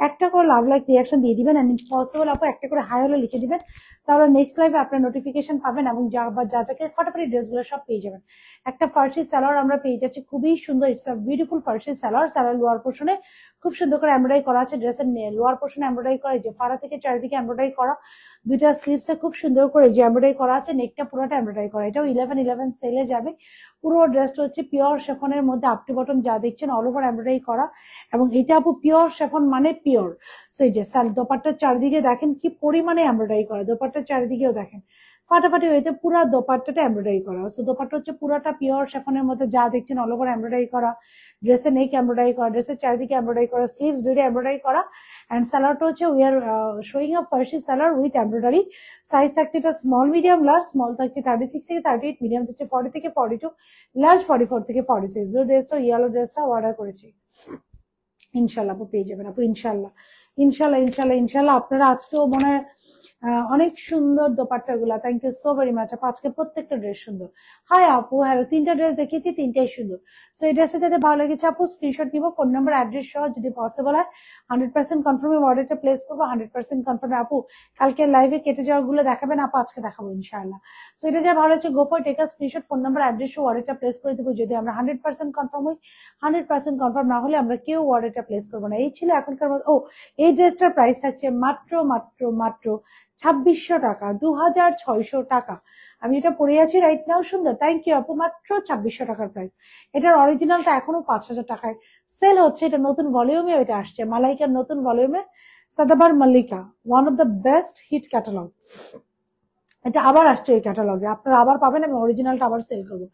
একটা করে লাভ লাইক রিয়াকশন দিয়ে দিবেন, এন্ড পসিবল আপু একটা করে হাই হলে লিখে দিবেন, তাহলে নেক্সট লাইভে আপনার নোটিফিকেশন পাবেন, এবং যা যাকে ফটাফটি ড্রেসগুলো সব পেয়ে যাবেন। একটা ফার্সি সালোয়ার আমরা পেয়ে যাচ্ছি, খুবই সুন্দর, ইটস আ বিউটিফুল ফার্সি সালোয়ার। সালোয়ার লোয়ার পোর্শনে খুব সুন্দর করে এমব্রয়ডারি করা আছে, ড্রেসের লোয়ার পোর্শনে এমব্রয়ডারি করা, যে ফাড়া থেকে চারিদিকে এমব্রয়ডারি করা, দুইটা স্লিভসে খুব সুন্দর করে যে এমব্রয়ডারি করা আছে, নেকটা পুরোটা এমব্রয়ডারি করা। এটাও 11/11 সেলে যাবে। পুরো ড্রেসটা হচ্ছে পিওর শেফনের মধ্যে আপ টু বটম যা দেখছেন অল ওভার এমব্রয়ডারি করা, এবং এটা আপু পিওর শেফন মানে পিওর। সো এই যে দোপাট্টার চারিদিকে দেখেন কি পরিমাণে এমব্রয়ডারি করা, দোপাট্টার চারিদিকেও দেখেন ফাটাফাটি হয়েছে, পুরো দোপাট্টাটা এমব্রয়ডারি করা। সো দোপাট্টা হচ্ছে পুরোটা পিওর শেফনের মধ্যে যা দেখছেন অল ওভার এমব্রয়ডারি করা, ড্রেসের নেক এমব্রয়ডারি করা, ড্রেসের চারিদিকে এমব্রয়ডারি করা, স্লিভস দুইটা এমব্রয়ডারি করা, এন্ড সালোয়ারটা হচ্ছে we are showing a Farsi salwar with embroidery. Size থাকছে এটা স্মল মিডিয়াম লার্জ, স্মল থাকছে 36 থেকে 38, মিডিয়াম হচ্ছে 40 থেকে 42, লার্জ 44 থেকে 46। ব্লু ড্রেসটা ইয়েলো ড্রেসটা অর্ডার করেছি, ইনশাল্লাহ আপু পেয়ে যাবেন আপু, ইনশাল্লাহ ইনশাল্লাহ ইনশাল্লাহ ইনশাল্লাহ। আপনারা আজকেও মনে হয় অনেক সুন্দর দোপাট্টা গুলা, thank you so very much আপু, আজকে প্রত্যেকটা ড্রেস সুন্দর। হাই আপু, হ্যালো, 3টা ড্রেস দেখিয়েছি, 3টাই সুন্দর। সো এই ড্রেসটা যাতে ভালো লেগেছে আপু স্ক্রিনশট নিব, ফোন নাম্বার অ্যাড্রেস সহ, যদি পসিবল হয় 100% কনফার্মে অর্ডারটা প্লেস করবো, 100% কনফার্মে আপু। কালকে লাইভে কেটে যাওয়া গুলো দেখাবেন আপু, আজকে দেখাবো ইনশাআল্লাহ। সো এটা যা ভালো হচ্ছে go for take a screenshot, phone number address সহ অর্ডারটা প্লেস করে দেবো। যদি আমরা 100% কনফার্ম হই, 100% কনফার্ম না হলে আমরা কেউ অর্ডারটা প্লেস করবো না। এই ছিল এখনকার মতো। ও, এই ড্রেসটার প্রাইস থাকছে মাত্র মাত্র মাত্র 2600 টাকা, 2600 টাকা। আমি যেটা পরে আছি রাইট নাও, সুন্দর, থ্যাংক ইউ আপু, মাত্র 2600 টাকার প্রাইস। এটার অরিজিনালটা এখনো 5000 টাকায় সেল হচ্ছে, এটা নতুন ভলিউমে এটা আসছে, মালাইকার নতুন ভলিউমে, সাদাবার মাল্লিকা, one of the best hit catalogue. এটা আবার আসছে এই ক্যাটালগে, আপনারা আবার পাবেন, আমি অরিজিনালটা আবার সেল করবো।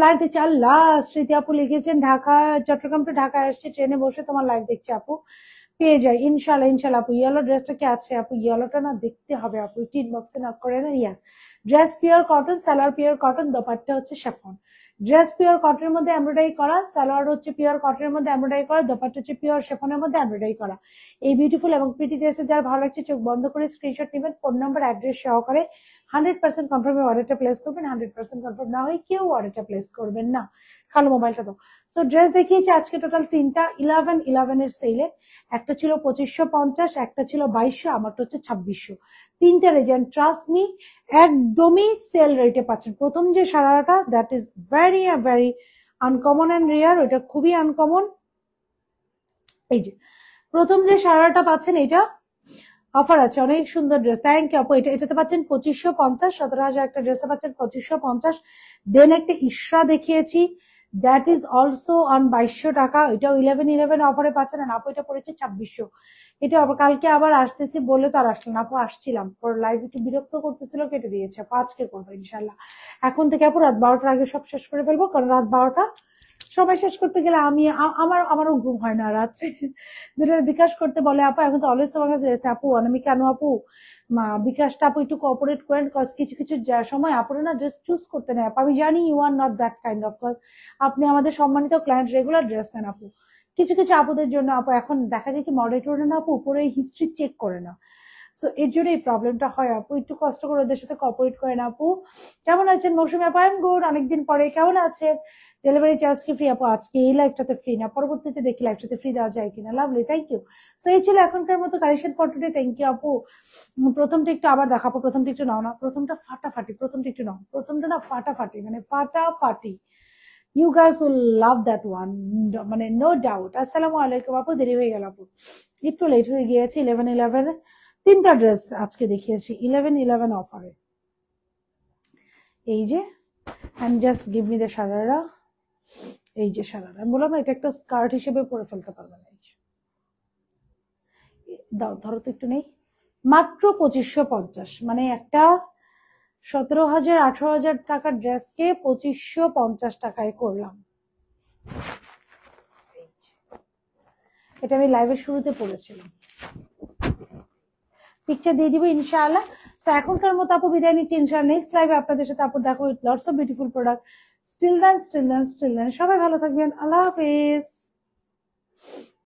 লাইভ দেখছি, আল্লাহ, স্মৃতি আপু লিখেছেন ঢাকা, চট্টগ্রাম টু ঢাকা আসছে ট্রেনে বসে, তোমার লাইভ দেখছি আপু, পেয়ে যায় ইনশাল্লাহ ইনশাল্লাহ আপু। ইয়েলো ড্রেসটা কি আছে আপু? ইয়েলোটা না দেখতে হবে আপু, টিন বক্সে নক করে দেন। Yes, dress pure cotton, salwar pure cotton, dupatta হচ্ছে শিফন। ড্রেস পিওর কটনের মধ্যে এমব্রয়ডারি করা, সালোয়ার হচ্ছে পিওর কটনের মধ্যে এমব্রয়ডারি করা, দোপাট্টা হচ্ছে পিওর শিফনের মধ্যে এমব্রয়ডারি করা। এই বিউটিফুল এবং প্রিটি ড্রেসে যার ভালো লাগছে চোখ বন্ধ করে স্ক্রিনশট নেবেন, ফোন নাম্বার অ্যাড্রেস সহকারে 100% কনফার্মে অর্ডারটা প্লেস করবেন। 100% কনফার্ম না হয় কেউ অর্ডারটা প্লেস করবেন না। কালো মোবাইলটা তো। সো ড্রেস দেখিয়েছি আজকে টোটাল 3টা 11/11 এর সেলে। একটা ছিল 2550, একটা ছিল 2200, আমারটা হচ্ছে 2600। 3টা রেজেন্ট, ট্রাস্ট মি, একদমই সেল রেটে পাচ্ছেন। প্রথম যে সারাটা, that is very very uncommon and rare, ওইটা খুবই আনকমন। এই যে প্রথম যে সারাটা পাচ্ছেন, এটা অফার আছে, অনেক সুন্দর ড্রেস, থ্যাংক ইউ আপু। এটাতে পাচ্ছেন 2550, 17,000 একটা ড্রেসে পাচ্ছেন 2550। দেন একটা ইশরা দেখিয়েছি, দ্যাট ইজ অলসো অন 2200 টাকা, এটাও 11/11 অফারে পাচ্ছেন। আর আপু এটা পড়েছে 2600। এটা কালকে আবার আসতেছি বলে তো আর আসলেন আপু, আসছিলাম পর লাইভ একটু বিরক্ত করতেছিল, কেটে দিয়েছে আপু, আজকে করবো ইনশাল্লাহ। এখন থেকে আপু রাত 12টার আগে সব শেষ করে ফেলবো, কারণ রাত 12টা সবাই শেষ করতে গেলে আমারও ঘুম হয় না রাত্রে। যেটা বিকাশ করতে বলে আপু, এখন তো অলওয়েজ তোমার কাছে রয়েছে আপু, অনামি কেন আপু বিকাশটা আপু একটু কোঅপারেট করেন, কজ কিছু কিছু সময় আপুরে না ড্রেস চুজ করতে নেয় আপু। আমি জানি you are not that kind of, cause আপনি আমাদের সম্মানিত ক্লায়েন্ট, রেগুলার ড্রেস নেন আপু। কিছু কিছু আপুদের জন্য আপু এখন দেখা যায় কি মডারেটর না আপু উপরে হিস্ট্রি চেক করে না, সো এর জন্য এই প্রবলেমটা হয় আপু। একটু কষ্ট করে ওদের সাথে কোঅপারেট করেন আপু। কেমন আছেন মৌসুমী আপু? আই এম গুড, অনেকদিন পরে, কেমন আছেন? ডেলিভারি চার্জ কি ফ্রি আপু? আজকে এই লাইভটাতে ফ্রি না, পরবর্তীতে দেখি লাইভটাতে ফ্রি দেওয়া যায় কিনা। Lovely, thank you. সো এই ছিল এখনকার মতো collection for today, thank you আপু। প্রথমটা একটু আবার দেখাবো, প্রথমটা একটু নাও না, প্রথমটা ফাটাফাটি, প্রথমটা একটু নাও, প্রথমটা না ফাটাফাটি, মানে ফাটাফাটি। You guys will love that one, মানে নো ডাউট। আসসালামু আলাইকুম আপু, দেরি হয়ে গেল আপু, একটু লেট হয়ে গিয়েছে। 11/11 3টা ড্রেস আজকে দেখিয়েছি 11/11 অফারে। এই যে, and just give me the sharara. এই যে সারারা, আমি বললাম এটা একটা স্কার্ট হিসেবে পরে ফেলতে পারবেন। এই যে দাও, ধরো তো একটু, নেই, মাত্র 2550, মানে একটা 17,000 18,000 টাকার ড্রেসকে 2550 টাকায় করলাম। এটা আমি লাইভের শুরুতে পড়েছিলাম, পিকচার দিয়ে দিব ইনশাআল্লাহ। সো এখনকার মতো আপু বিদায় নিচ্ছি, ইনশাআল্লাহ নেক্সট লাইভে আপনাদের সাথে আপু দেখো with lots of beautiful product. Still then সবাই ভালো থাকবেন, আল্লাহ হাফেজ।